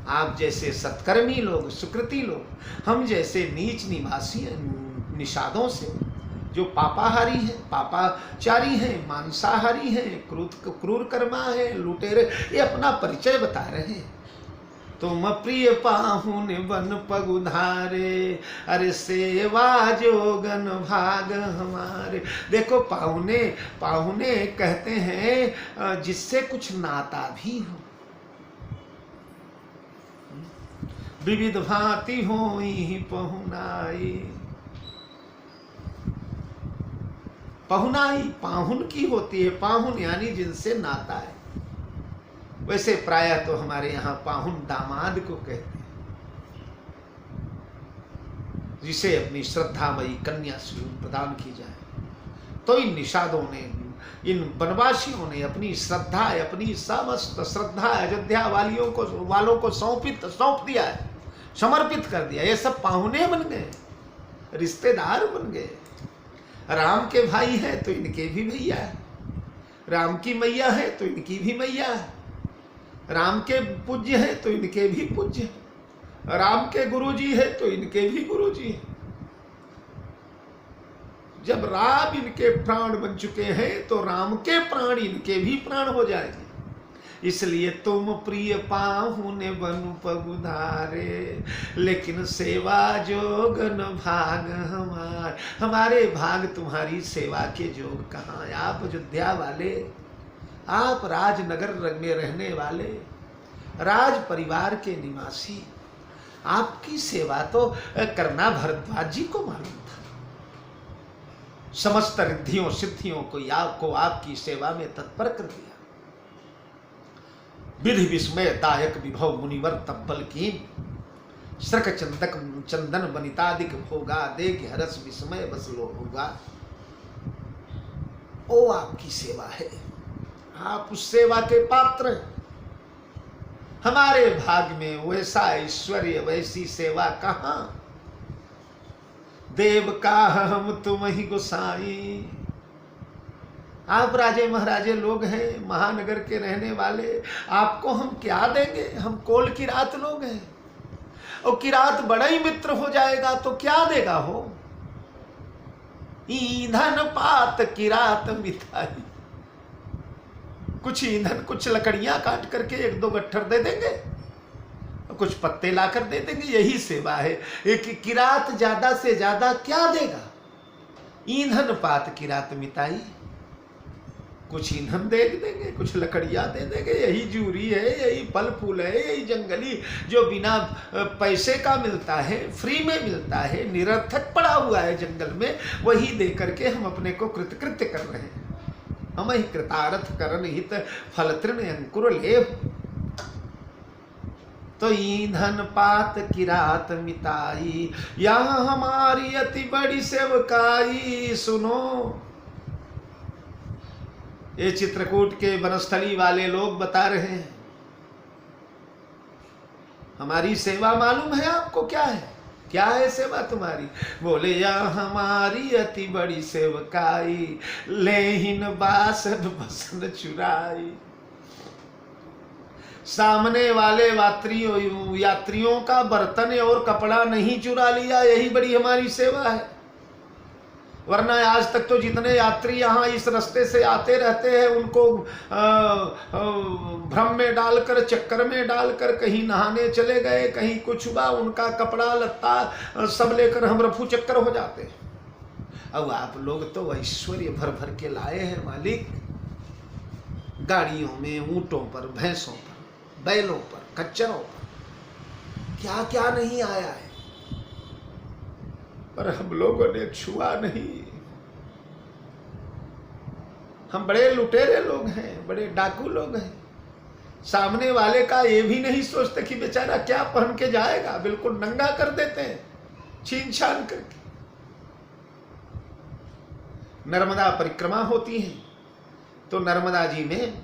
आप जैसे सत्कर्मी लोग, सुकृति लोग, हम जैसे नीच निवासी निषादों से, जो पापाहारी हैं, पापाचारी हैं, मांसाहारी हैं, क्रूर कर्मा है, लुटेरे, ये अपना परिचय बता रहे हैं। तुम प्रिय पाहुन बन पगुधारे, अरे सेवा जोगन भाग हमारे। देखो पाहुने, पाहुने कहते हैं जिससे कुछ नाता भी हो, विविध भांति होई पहुनाई। पहुनाई पाहुन की होती है, पाहुन यानी जिनसे नाता है। वैसे प्रायः तो हमारे यहाँ पाहुन दामाद को कहते हैं, जिसे अपनी श्रद्धामयी कन्या स्वरूप प्रदान की जाए। तो इन निषादों ने, इन वनवासियों ने अपनी श्रद्धा, अपनी समस्त श्रद्धा अयोध्या वालों को सौंप दिया है, समर्पित कर दिया। ये सब पाहुने बन गए, रिश्तेदार बन गए। राम के भाई है तो इनके भी भैया है, राम की मैया है तो इनकी भी मैया है, राम के पूज्य है तो इनके भी पूज्य है, राम के गुरुजी है तो इनके भी गुरुजी है। जब राम इनके प्राण बन चुके हैं तो राम के प्राण इनके भी प्राण हो जाएंगे। इसलिए तुम प्रिय पाहुने बनु पगुधारे, लेकिन सेवा जोगन भाग हमारे भाग तुम्हारी सेवा के जोग कहाँ। आप अयोध्या वाले, आप राजनगर में रहने वाले, राज परिवार के निवासी, आपकी सेवा तो करना भरद्वाज जी को मालूम था। समस्त रिद्धियों सिद्धियों को आपकी सेवा में तत्पर कर दिया। विधि विस्मय दायक विभव मुनिवर तब्बल कीन, श्रक चंदक चंदन बनितादिक भोगा, देख हरस विस्मय बस लो होगा। ओ आपकी सेवा है, आप उस सेवा के पात्र हैं। हमारे भाग में वैसा ऐश्वर्य, वैसी सेवा कहाँ। देव का हम तुम ही गोसाई। आप राजे महाराजे लोग हैं, महानगर के रहने वाले, आपको हम क्या देंगे। हम कोल किरात लोग हैं, और किरात बड़ा ही मित्र हो जाएगा तो क्या देगा हो। ईंधन पात किरात मिठाई, कुछ ईंधन, कुछ लकड़ियां काट करके एक दो गट्ठर दे देंगे, कुछ पत्ते लाकर दे देंगे, यही सेवा है। एक किरात ज्यादा से ज्यादा क्या देगा। ईंधन पात किरात मिताई, कुछ ईंधन दे देंगे, कुछ लकड़ियां दे देंगे, यही जूरी है, यही फल फूल है, यही जंगली जो बिना पैसे का मिलता है, फ्री में मिलता है, निरर्थक पड़ा हुआ है जंगल में, वही दे करके हम अपने को कृतकृत्य कर रहे हैं। हम ही कृतार्थ करण हित फल तृण अंकुर लेव। तो ईंधन पात किरात मिताई, यहाँ हमारी अति बड़ी सेवकाई। सुनो, ये चित्रकूट के वनस्थली वाले लोग बता रहे हैं, हमारी सेवा मालूम है आपको क्या है। क्या है सेवा तुम्हारी। बोले या हमारी अति बड़ी सेवकाई, लेहिन बासन बसन चुराई। सामने वाले यात्रियों का बर्तन और कपड़ा नहीं चुरा लिया, यही बड़ी हमारी सेवा है। वरना आज तक तो जितने यात्री यहाँ इस रास्ते से आते रहते हैं, उनको भ्रम में डालकर, चक्कर में डालकर, कहीं नहाने चले गए, कहीं कुछ हुआ, उनका कपड़ा लत्ता सब लेकर हम रफू चक्कर हो जाते हैं। अब आप लोग तो ऐश्वर्य भर भर के लाए हैं मालिक, गाड़ियों में, ऊंटों पर, भैंसों पर, बैलों पर, खच्चरों पर। क्या क्या नहीं आया है, पर हम लोगों ने छुआ नहीं। हम बड़े लुटेरे लोग हैं, बड़े डाकू लोग हैं। सामने वाले का ये भी नहीं सोचते कि बेचारा क्या पहन के जाएगा, बिल्कुल नंगा कर देते हैं छीन छान करके। नर्मदा परिक्रमा होती है तो नर्मदा जी में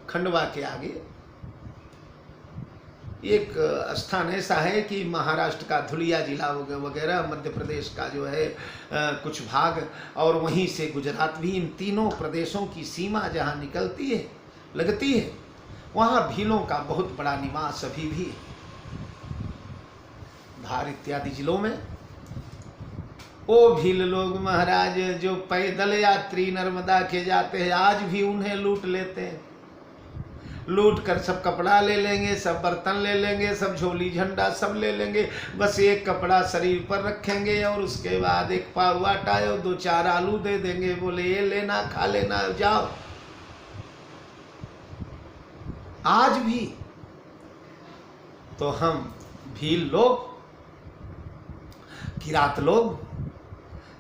खंडवा के आगे एक स्थान ऐसा है कि महाराष्ट्र का धुलिया जिला वगैरह, मध्य प्रदेश का जो है कुछ भाग, और वहीं से गुजरात भी, इन तीनों प्रदेशों की सीमा जहाँ निकलती है, लगती है, वहाँ भीलों का बहुत बड़ा निवास अभी भी है। धार इत्यादि जिलों में वो भील लोग महाराज जो पैदल यात्री नर्मदा के जाते हैं, आज भी उन्हें लूट लेते हैं। लूट कर सब कपड़ा ले लेंगे, सब बर्तन ले लेंगे, सब झोली झंडा सब ले लेंगे, बस एक कपड़ा शरीर पर रखेंगे और उसके बाद एक पाव आटा और 2-4 आलू दे देंगे, बोले ये लेना, खा लेना, जाओ। आज भी तो हम भील लोग, किरात लोग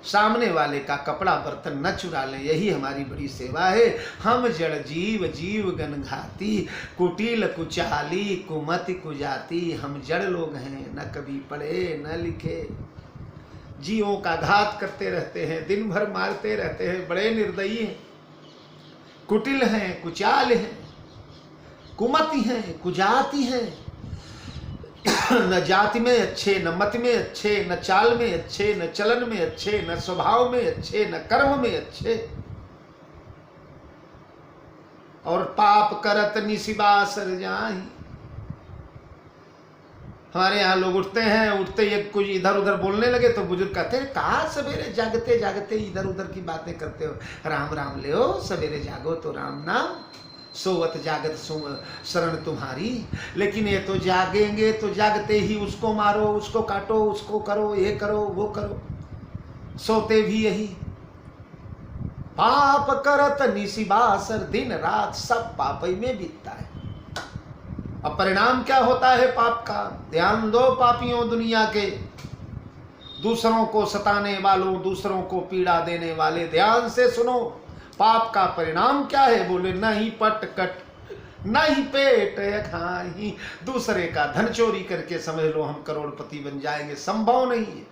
सामने वाले का कपड़ा बर्तन न चुरा लें, यही हमारी बड़ी सेवा है। हम जड़ जीव जीव गण घाती, कुटिल कुचाली कुमति कुजाती। हम जड़ लोग हैं, न कभी पढ़े न लिखे, जीवों का घात करते रहते हैं, दिन भर मारते रहते हैं, बड़े निर्दयी हैं, कुटिल हैं, कुचाल हैं, कुमति हैं, कुजाति हैं। न जाति में अच्छे, न मत में अच्छे, न चाल में अच्छे, न चलन में अच्छे, न स्वभाव में अच्छे, न कर्म में अच्छे। और पाप करत निशिबासर जाहि। हमारे यहाँ लोग उठते हैं, उठते ही कुछ इधर उधर बोलने लगे तो बुजुर्ग कहते हैं कहाँ सवेरे जागते जागते इधर उधर की बातें करते हो, राम राम ले हो, सवेरे जागो तो राम नाम, सोवत जागत शरण तुम्हारी। लेकिन ये तो जागेंगे तो जागते ही उसको मारो, उसको काटो, उसको करो, ये करो, वो करो, सोते भी यही। पाप करत निशिबासर, दिन रात सब पाप ही में बीतता है। अब परिणाम क्या होता है पाप का? ध्यान दो पापियों दुनिया के, दूसरों को सताने वालों, दूसरों को पीड़ा देने वाले, ध्यान से सुनो। पाप का परिणाम क्या है? बोले न ही पट कट न ही पेट खाही। दूसरे का धन चोरी करके समझ लो हम करोड़पति बन जाएंगे, संभव नहीं है।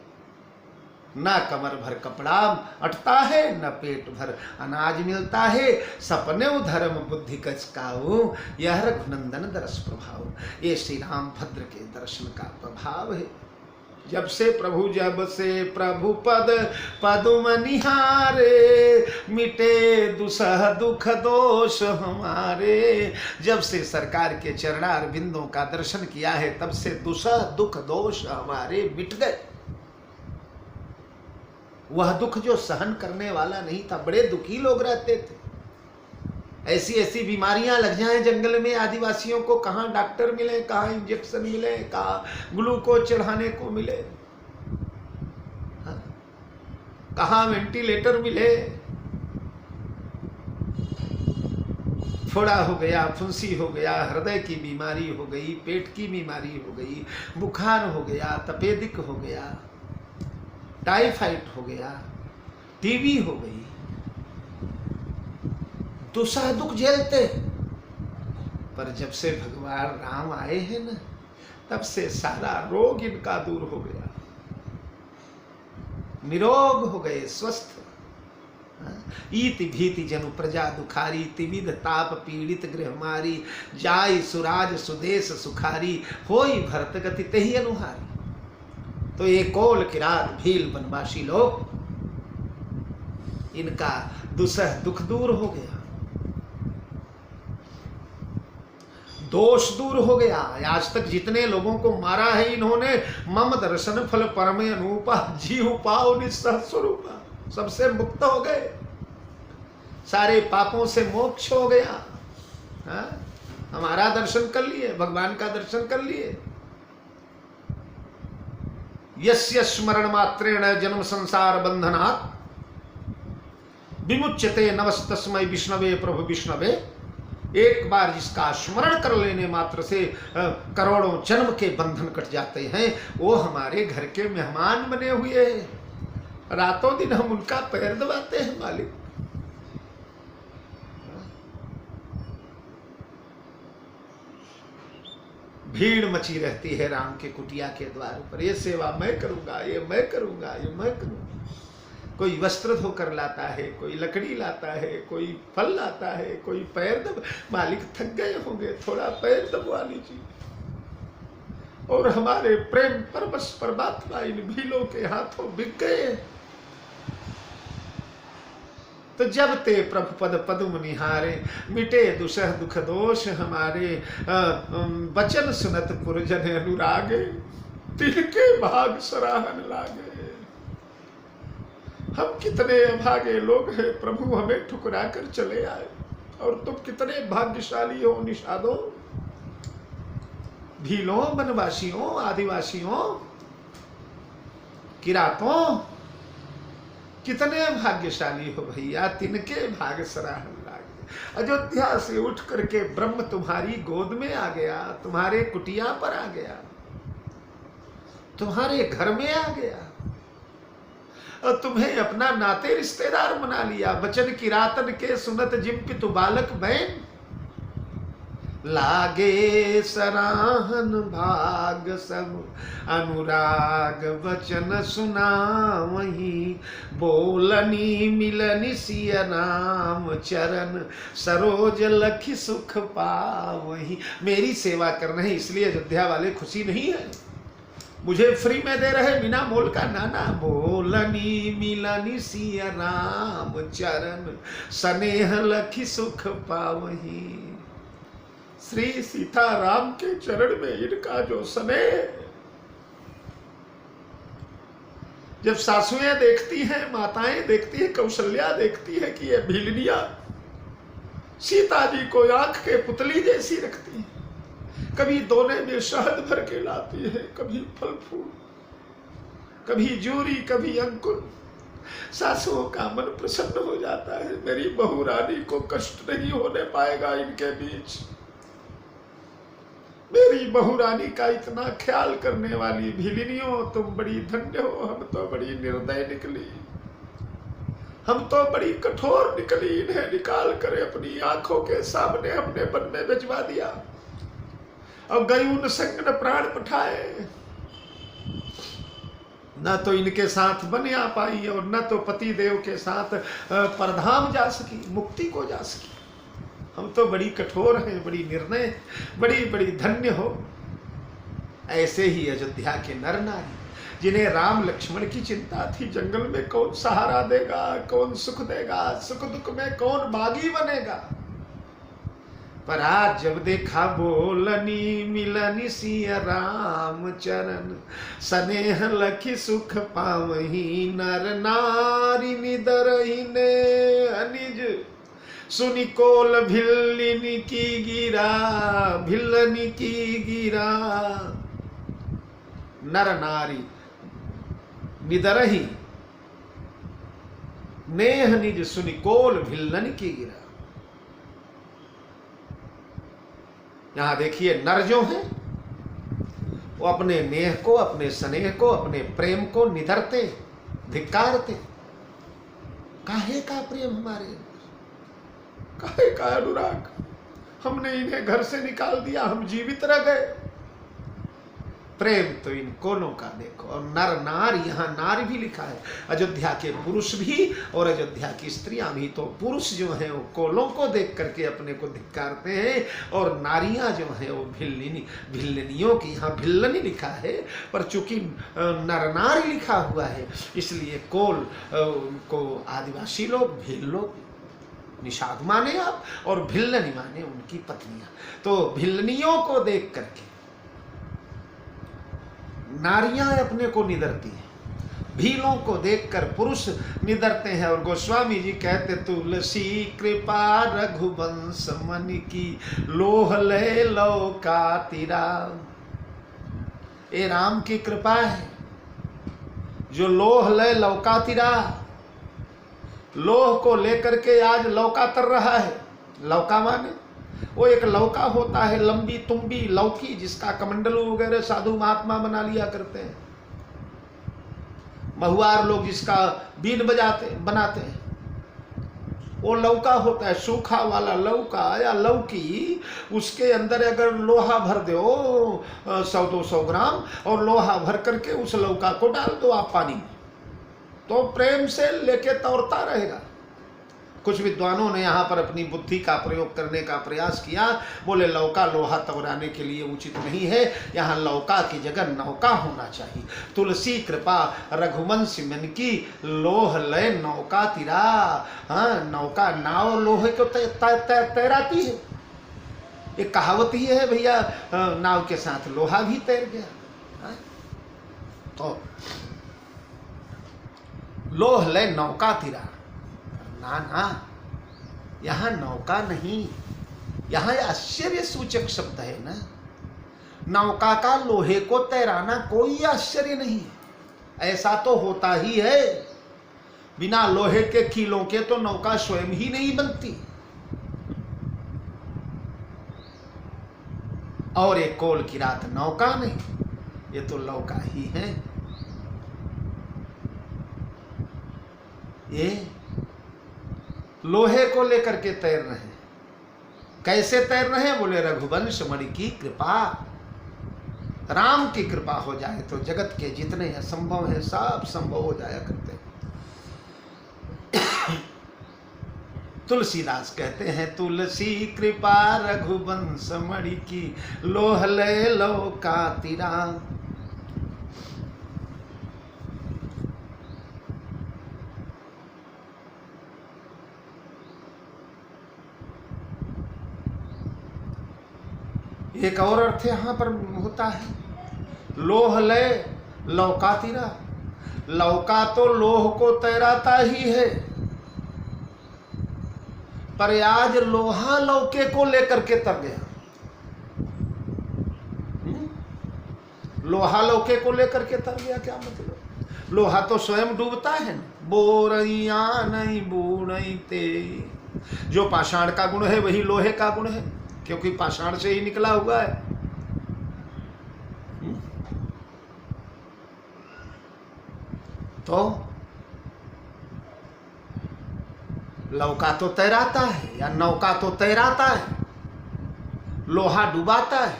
न कमर भर कपड़ा अटता है, न पेट भर अनाज मिलता है। सपने धर्म बुद्धि कचकाऊ, यह रघुनंदन दरस प्रभाव। ये श्री राम भद्र के दर्शन का प्रभाव है। जब से प्रभु पद पदुम निहारे, मिटे दुसह दुख दोष हमारे। जब से सरकार के चरणार बिंदों का दर्शन किया है, तब से दुसह दुख दोष हमारे मिट गए। वह दुख जो सहन करने वाला नहीं था, बड़े दुखी लोग रहते थे। ऐसी ऐसी बीमारियां लग जाएं जंगल में आदिवासियों को, कहाँ डॉक्टर मिले, कहाँ इंजेक्शन मिले, कहाँ ग्लूकोज चढ़ाने को मिले, कहाँ वेंटिलेटर मिले। फोड़ा हो गया, फुंसी हो गया, हृदय की बीमारी हो गई, पेट की बीमारी हो गई, बुखार हो गया, तपेदिक हो गया, टाइफाइड हो गया, टीबी हो गई। दुसह दुख झेलते, पर जब से भगवान राम आए हैं ना, तब से सारा रोग इनका दूर हो गया, निरोग हो गए, स्वस्थ। ईति भीति जनु प्रजा दुखारी, त्रिविध ताप पीड़ित गृहमारी। जाय सुराज सुदेश सुखारी, होई भरत गति तेहि अनुहारी। तो ये कोल किरात भील बनवासी लोग, इनका दुसह दुख दूर हो गया, दोष दूर हो गया। आज तक जितने लोगों को मारा है इन्होंने, मम दर्शन फल परम अनूपा, जीव पाओ निस्सह स्वरूपा, सबसे मुक्त हो गए, सारे पापों से मोक्ष हो गया। हा? हमारा दर्शन कर लिए, भगवान का दर्शन कर लिए। यस्य स्मरण मात्रेण जन्म संसार बंधनात् विमुच्यते नमस्तस्मै विष्णवे प्रभु विष्णवे। एक बार जिसका स्मरण कर लेने मात्र से करोड़ों जन्म के बंधन कट जाते हैं, वो हमारे घर के मेहमान बने हुए हैं। रातों दिन हम उनका पैर दबाते हैं मालिक। भीड़ मची रहती है राम के कुटिया के द्वार पर, ये सेवा मैं करूंगा, ये मैं करूंगा, ये मैं करूंगा। कोई वस्त्र धोकर लाता है, कोई लकड़ी लाता है, कोई फल लाता है, कोई पैर दब, मालिक थक गए होंगे, थोड़ा पैर दबवा लीजिए। और हमारे प्रेम परवश परमात्मा इन भीलों के हाथों बिक गए। तो जब ते प्रभु पद पदुम निहारे, मिटे दुसह दुख दोष हमारे, बचन सुनत पुरजन अनुरागे, तिनके भाग सराहन लागे। हम कितने अभागे लोग हैं प्रभु, हमें ठुकरा कर चले आए, और तुम कितने भाग्यशाली हो निषादों, भीलों, वनवासियों, आदिवासियों, किरातों, कितने भाग्यशाली हो भैया, तिनके भाग सराहन लागे। अयोध्या से उठ करके ब्रह्म तुम्हारी गोद में आ गया, तुम्हारे कुटिया पर आ गया, तुम्हारे घर में आ गया, और तुम्हें अपना नाते रिश्तेदार बना लिया। बचन किरातन के सुनत जिम पितु बालक बैन, लागे सराहन भाग सब अनुराग, वचन सुना वही बोलनी मिलनी सिय नाम, चरण सरोज लखी सुख पावही। मेरी सेवा करना है इसलिए अयोध्या वाले खुशी नहीं है, मुझे फ्री में दे रहे बिना मोल का नाना। बोलनी मिलनी सिय राम, चरण स्नेह लखी सुख पावही। श्री सीता राम के चरण में इनका जो स्नेह, जब सासुएं देखती हैं, माताएं देखती हैं, कौशल्या देखती है कि ये भीलनिया सीता जी को आंख के पुतली जैसी रखती है, कभी दोने में शहद भर के लाती है, कभी फल फूल, कभी जूरी, कभी अंकुर। सासुओं का मन प्रसन्न हो जाता है, मेरी बहू रानी को कष्ट नहीं होने पाएगा इनके बीच। मेरी बहू रानी का इतना ख्याल करने वाली भीलिनियों, तुम बड़ी धन्य हो। हम तो बड़ी निर्दय निकली, हम तो बड़ी कठोर निकली। इन्हें निकाल कर अपनी आंखों के सामने हमने वन में भिजवा दिया, और गयून संग न प्राण पठाए। न तो इनके साथ बन आ पाई, और न तो पति देव के साथ परधाम जा सकी, मुक्ति को जा सकी। हम तो बड़ी कठोर हैं, बड़ी निर्णय, बड़ी बड़ी धन्य हो। ऐसे ही अयोध्या के नर नारी, जिन्हें राम लक्ष्मण की चिंता थी, जंगल में कौन सहारा देगा, कौन सुख देगा, सुख दुख में कौन बागी बनेगा। पर आज जब देखा बोलनी मिलनी सिय राम, चरण स्नेह लखी सुख पावही। नर नारी निदरहि ने अनिज, सुनि कोल भिल्लिनी की गिरा, भिल्लनी की गिरा। नर नारी निदरहि नेह निज, सुनि कोल भिल्लन की गिरा। यहां देखिए, नर जो है वो अपने नेह को, अपने स्नेह को, अपने प्रेम को निधरते, धिक्कारते। काहे का प्रेम हमारे, काहे का अनुराग, हमने इन्हें घर से निकाल दिया, हम जीवित रह गए। प्रेम तो इन कोलों का देखो। और नर नार, यहाँ नार भी लिखा है। अयोध्या के पुरुष भी और अयोध्या की स्त्रियां भी, तो पुरुष जो हैं वो कोलों को देख करके अपने को धिक्कारते हैं, और नारियां जो हैं वो भिल्लनियों की, यहाँ भिल्लनी लिखा है, पर चूंकि नर नारी लिखा हुआ है इसलिए कोल को आदिवासी लोग भील लोग निषाद माने आप, और भिल्लनी माने उनकी पत्नियां। तो भिल्लनियों को देख करके नारियां अपने को निदरती हैं, भीलों को देखकर पुरुष निदरते हैं। और गोस्वामी जी कहते, तुलसी कृपा रघुवंश मन की, लोह ले लौका तिरा। ये राम की कृपा है जो लोह ले लौका तिरा, लोह को लेकर के आज लौका तर रहा है। लौका माने वो एक लौका होता है, लंबी तुम्बी लौकी, जिसका कमंडलू वगैरह साधु महात्मा बना लिया करते हैं। महुआर लोग जिसका बीन बनाते हैं, वो लौका होता है, सूखा वाला लौका या लौकी। उसके अंदर अगर लोहा भर दो 100-200 ग्राम, और लोहा भर करके उस लौका को डाल दो आप पानी में, तो प्रेम से लेके तौरता रहेगा। कुछ विद्वानों ने यहाँ पर अपनी बुद्धि का प्रयोग करने का प्रयास किया। बोले लौका लोहा तवराने के लिए उचित नहीं है, यहाँ लौका की जगह नौका होना चाहिए। तुलसी कृपा रघुवंश मन की, लोह लय नौका तिरा। हाँ, नौका नाव लोहे को तैराती है, एक कहावत ही है भैया, नाव के साथ लोहा भी तैर गया। हाँ? तो लोह लय नौका तिरा, ना ना, यहाँ नौका नहीं, यहाँ आश्चर्य सूचक शब्द है ना। नौका का लोहे को तैराना कोई आश्चर्य नहीं है, ऐसा तो होता ही है। बिना लोहे के कीलों के तो नौका स्वयं ही नहीं बनती। और एक कोल की रात नौका नहीं, ये तो लौका ही है। ये लोहे को लेकर के तैर रहे हैं। कैसे तैर रहे हैं? बोले रघुवंश मणि की कृपा, राम की कृपा हो जाए तो जगत के जितने असंभव हैं सब संभव हो जाया करते हैं। तुलसीदास कहते हैं, तुलसी कृपा रघुवंश मणि की, लोह लय लौका तिरा। एक और अर्थ यहाँ पर होता है, लोह लय लौका तिरा। लौका तो लोह को तैराता ही है, पर आज लोहा लौके को लेकर के तर गया। लोहा लौके को लेकर के तर गया, क्या मतलब? लोहा तो स्वयं डूबता है ना। बोरैया नहीं बूढ़ई ते, जो पाषाण का गुण है वही लोहे का गुण है, क्योंकि पाषाण से ही निकला हुआ है। तो लौका तो तैराता है या नौका तो तैराता है, लोहा डुबाता है,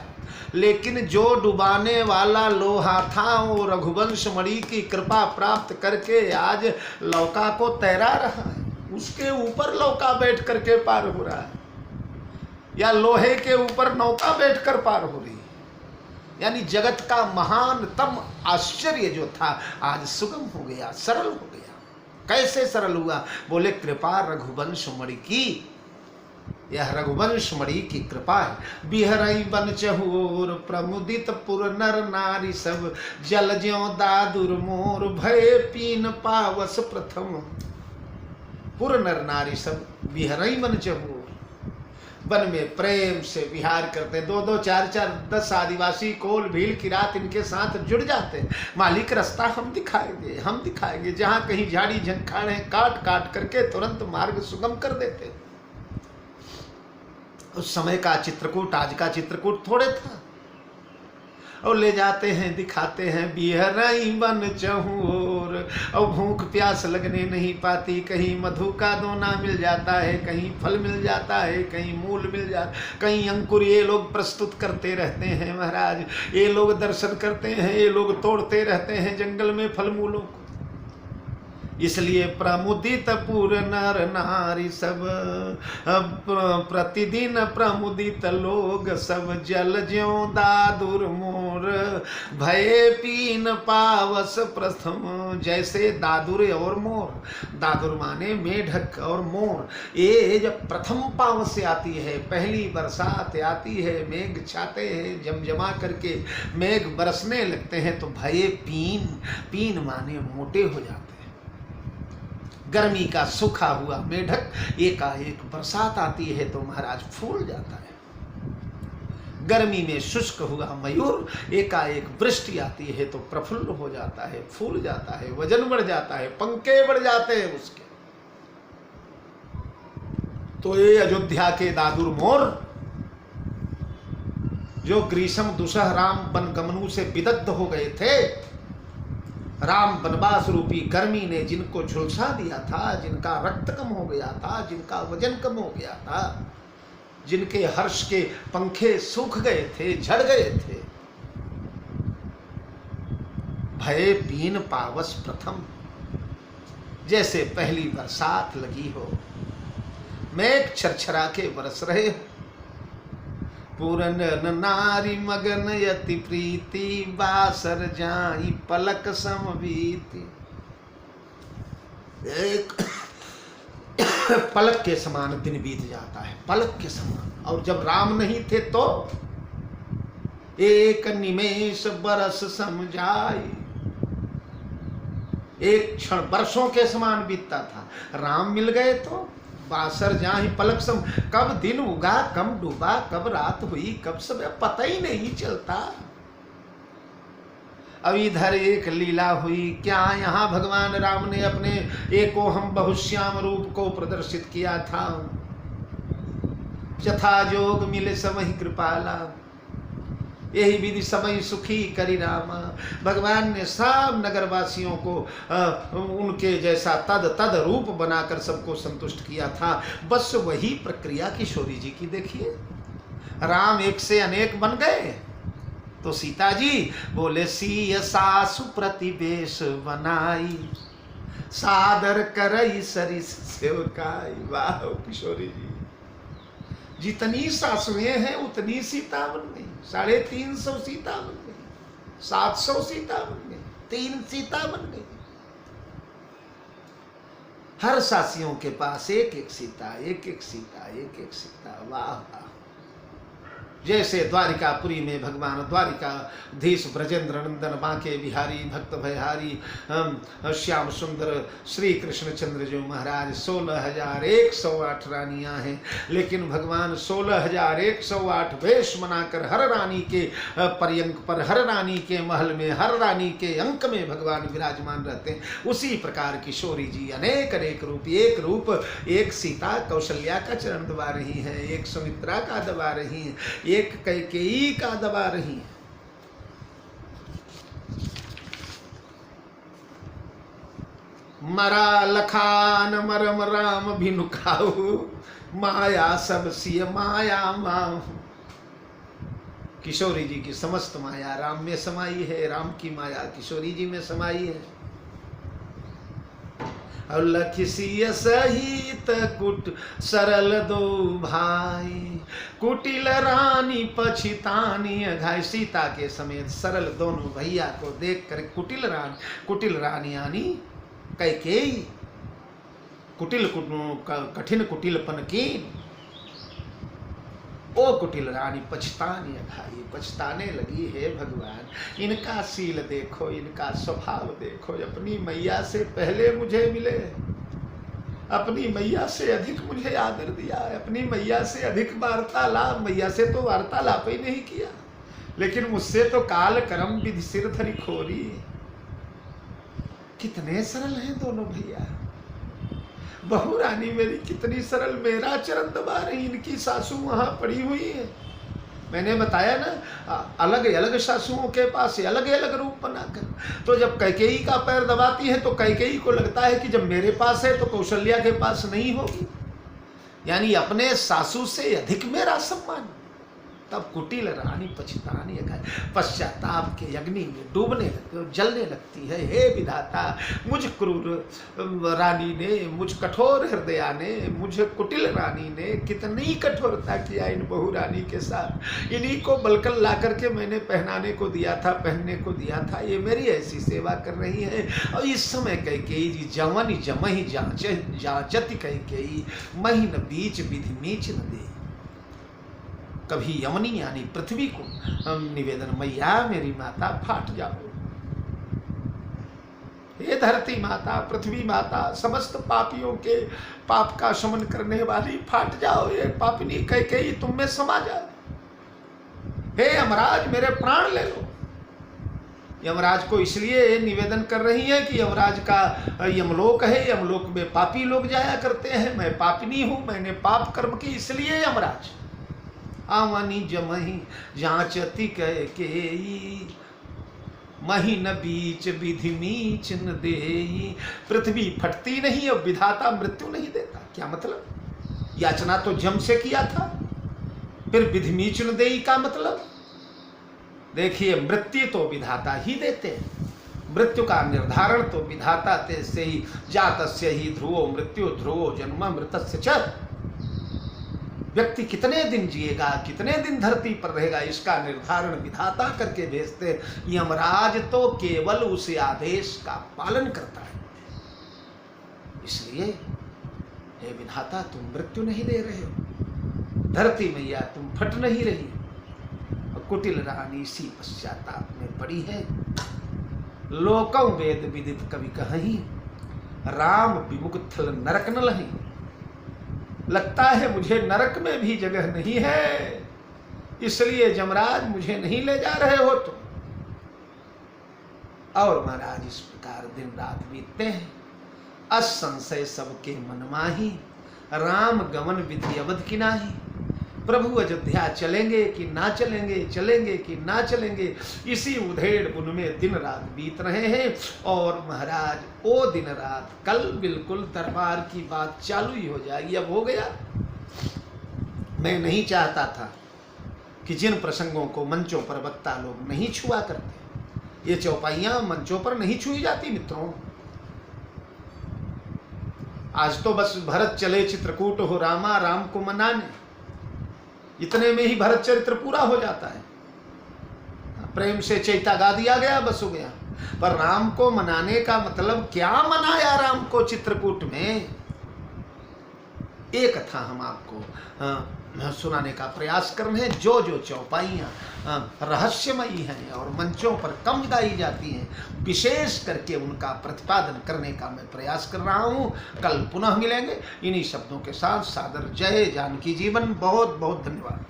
लेकिन जो डुबाने वाला लोहा था वो रघुवंश मणि की कृपा प्राप्त करके आज लौका को तैरा रहा है। उसके ऊपर लौका बैठ करके पार हो रहा है, या लोहे के ऊपर नौका बैठकर पार हो रही है। यानी जगत का महानतम आश्चर्य जो था आज सुगम हो गया, सरल हो गया। कैसे सरल हुआ? बोले कृपा रघुवंश मणि की, यह रघुवंश मणि की कृपा है। बिहरई बन चहुर प्रमुदित पुर नर नारी सब, जल ज्यों दादुर मोर भय पीन पावस प्रथम। पुर नर नारी सब बिहरई बन चहुर, वन में प्रेम से विहार करते, 2-2, 4-4, 10 आदिवासी कोल भील की रात इनके साथ जुड़ जाते। मालिक रास्ता हम दिखाएंगे, जहाँ कहीं झाड़ी झंखाड़ है काट काट करके तुरंत मार्ग सुगम कर देते। उस समय का चित्रकूट आज का चित्रकूट थोड़े था, और ले जाते हैं दिखाते हैं बिहरई बन चहुर। और भूख प्यास लगने नहीं पाती, कहीं मधु का दोना मिल जाता है, कहीं फल मिल जाता है, कहीं मूल मिल जाता, कहीं अंकुर। ये लोग प्रस्तुत करते रहते हैं महाराज, ये लोग दर्शन करते हैं, ये लोग तोड़ते रहते हैं जंगल में फल मूलों को। इसलिए प्रमुदित पुर नर नारी सब, प्रतिदिन प्रमुदित लोग सब, जल ज्यों दादुर मोर भय पीन पावस प्रथम। जैसे दादुर और मोर, दादुर माने मेढक और मोर, ये जब प्रथम पावस से आती है, पहली बरसात आती है, मेघ छाते हैं, जमजमा करके मेघ बरसने लगते हैं, तो भय पीन माने मोटे हो जाते हैं। गर्मी का सूखा हुआ मेढक एकाएक बरसात आती है तो महाराज फूल जाता है। गर्मी में शुष्क हुआ मयूर एकाएक वृष्टि आती है तो प्रफुल्ल हो जाता है, फूल जाता है, वजन बढ़ जाता है, पंखे बढ़ जाते हैं उसके। तो ये अयोध्या के दादुर मोर जो ग्रीष्म दुसह राम वन गमनू से विदग्ध हो गए थे, राम वनवास रूपी गर्मी ने जिनको झुलसा दिया था, जिनका रक्त कम हो गया था, जिनका वजन कम हो गया था, जिनके हर्ष के पंखे सूख गए थे, झड़ गए थे, भय बीन पावस प्रथम, जैसे पहली बरसात लगी हो, मेघ छरछरा के बरस रहे हो। पूरन नारी मगन यति प्रीति, बासर जाई पलक समवीति। एक पलक के समान दिन बीत जाता है, पलक के समान। और जब राम नहीं थे तो एक निमेष बरस समझाई, एक क्षण बरसों के समान बीतता था। राम मिल गए तो बासर जाहि पलक सम, कब दिन उगा कब डूबा, कब रात हुई कब समय पता ही नहीं चलता। अब इधर एक लीला हुई, क्या यहाँ भगवान राम ने अपने एको हम बहुश्याम रूप को प्रदर्शित किया था। यथा जोग मिले समहि कृपाला, यही विधि समय सुखी करी रामा। भगवान ने सब नगरवासियों को उनके जैसा तद रूप बनाकर सबको संतुष्ट किया था। बस वही प्रक्रिया किशोरी जी की देखिए। राम एक से अनेक बन गए तो सीता जी बोले सीय सासु प्रतिवेश बनाई, सादर करई सरिस सेवकाई। वाह किशोरी जी, जितनी सासुएं हैं उतनी सीता बन गई। 350 सीता बन गई, 700 सीता बन गई, 3 सीता बन गई। हर सासियों के पास एक एक सीता, एक एक सीता, एक एक सीता। वाह वाह। जैसे द्वारिकापुरी में भगवान द्वारिकाधीश ब्रजेंद्र नंदन बांके बिहारी भक्त भयहारी श्याम सुंदर श्री कृष्णचंद्र जो महाराज 16,108 रानियां हैं, लेकिन भगवान 16,108 वेश बनाकर हर रानी के पर्यंक पर, हर रानी के महल में, हर रानी के अंक में भगवान विराजमान रहते हैं। उसी प्रकार किशोरी जी अनेक अनेक रूप, एक रूप एक सीता कौशल्या का चरण दबा रही है, एक सुमित्रा का दबा रही है, एक कैकेयी का दबा रही है। मरा लखान मरम राम भिनुकाऊ, माया सब सिय माया माऊ। किशोरी जी की समस्त माया राम में समाई है, राम की माया किशोरी जी में समाई है। और लखिसिय सहित कुट सरल दो भाई, कुटिल रानी पछितानी घाय। सीता के समेत सरल दोनों भैया को देखकर कुटिल रानी यानी कैकेयी, कुटिल कठिन कुटिलपन की ओ कुटिल रानी पछतानी घाई, पछताने लगी है। भगवान इनका शील देखो, इनका स्वभाव देखो। अपनी मैया से पहले मुझे मिले, अपनी मैया से अधिक मुझे आदर दिया, अपनी मैया से अधिक वार्तालाप, मैया से तो वार्तालाप ही नहीं किया, लेकिन मुझसे तो काल कर्म विधि सिर धरी खोरी। कितने सरल हैं दोनों भैया। बहू रानी मेरी कितनी सरल, मेरा चरण दबा रही, इनकी सासू वहां पड़ी हुई है। मैंने बताया ना, अलग अलग सासुओं के पास अलग अलग रूप बनाकर। तो जब कैकेयी का पैर दबाती है तो कैकेयी को लगता है कि जब मेरे पास है तो कौशल्या के पास नहीं होगी, यानी अपने सासू से अधिक मेरा सम्मान। तब कुटिल रानी पछतानी पश्चाताप के अग्नि में डूबने लगती, जलने लगती है। हे विधाता, मुझ क्रूर रानी ने, मुझ कठोर हृदया ने, मुझ कुटिल रानी ने कितनी कठोरता किया इन बहू रानी के साथ। इन्हीं को बलकल ला करके मैंने पहनाने को दिया था, पहनने को दिया था, ये मेरी ऐसी सेवा कर रही है। और इस समय कैकेयी जी जवन जमहि जांचति कैकेयी, मही न बीच विधि मीच न दे। कभी यमनी यानी पृथ्वी को निवेदन, मैया मेरी माता फाट जाओ, हे धरती माता, पृथ्वी माता, समस्त पापियों के पाप का शमन करने वाली, फाट जाओ, ये पापिनी कैकेयी तुम में समा जाए। हे यमराज मेरे प्राण ले लो। यमराज को इसलिए निवेदन कर रही है कि यमराज का यमलोक है, यमलोक में पापी लोग जाया करते हैं, मैं पापिनी हूं, मैंने पाप कर्म की, इसलिए यमराज आवनी जमही जांचती कह के मही न बीच विधि मीच न देई। पृथ्वी फटती नहीं और विधाता मृत्यु नहीं देता। क्या मतलब? याचना तो जम से किया था, फिर विधि मीच न देई का मतलब? देखिए, मृत्यु तो विधाता ही देते हैं, मृत्यु का निर्धारण तो विधाता ते से ही। जातस्य ही ध्रुवो मृत्यु ध्रुवो जन्म मृतस्य च। व्यक्ति कितने दिन जिएगा, कितने दिन धरती पर रहेगा, इसका निर्धारण विधाता करके भेजते। यमराज तो केवल उस आदेश का पालन करता है। इसलिए हे विधाता, तुम मृत्यु नहीं दे रहे हो, धरती मैया तुम फट नहीं रही। कुटिल रानी इसी पश्चाताप में पड़ी है। लोकं वेद विदित कवि कहीं, राम विमुख थल नरक न लही। लगता है मुझे नरक में भी जगह नहीं है, इसलिए जमराज मुझे नहीं ले जा रहे हो तुम। और महाराज इस प्रकार दिन रात बीतते हैं। असंशय सबके मन माही, राम गमन विधि अवध की नाही। प्रभु अयोध्या चलेंगे कि ना चलेंगे, चलेंगे कि ना चलेंगे, इसी उधेड़ बुन में दिन रात बीत रहे हैं। और महाराज वो दिन रात कल बिल्कुल दरबार की बात चालू ही हो जाएगी। अब हो गया। मैं नहीं चाहता था कि जिन प्रसंगों को मंचों पर वक्ता लोग नहीं छुआ करते, ये चौपाइयां मंचों पर नहीं छुई जाती मित्रों। आज तो बस भरत चले चित्रकूट हो रामा, राम को मनाने, इतने में ही भरत चरित्र पूरा हो जाता है। प्रेम से चैता गा दिया गया, बस हो गया। पर राम को मनाने का मतलब क्या मनाया राम को चित्रकूट में, एक कथा हम आपको सुनाने का प्रयास कर रहे हैं। जो जो चौपाइयाँ रहस्यमयी हैं और मंचों पर कम गाई जाती हैं, विशेष करके उनका प्रतिपादन करने का मैं प्रयास कर रहा हूँ। कल पुनः मिलेंगे इन्हीं शब्दों के साथ। सादर जय जानकी जीवन। बहुत बहुत धन्यवाद।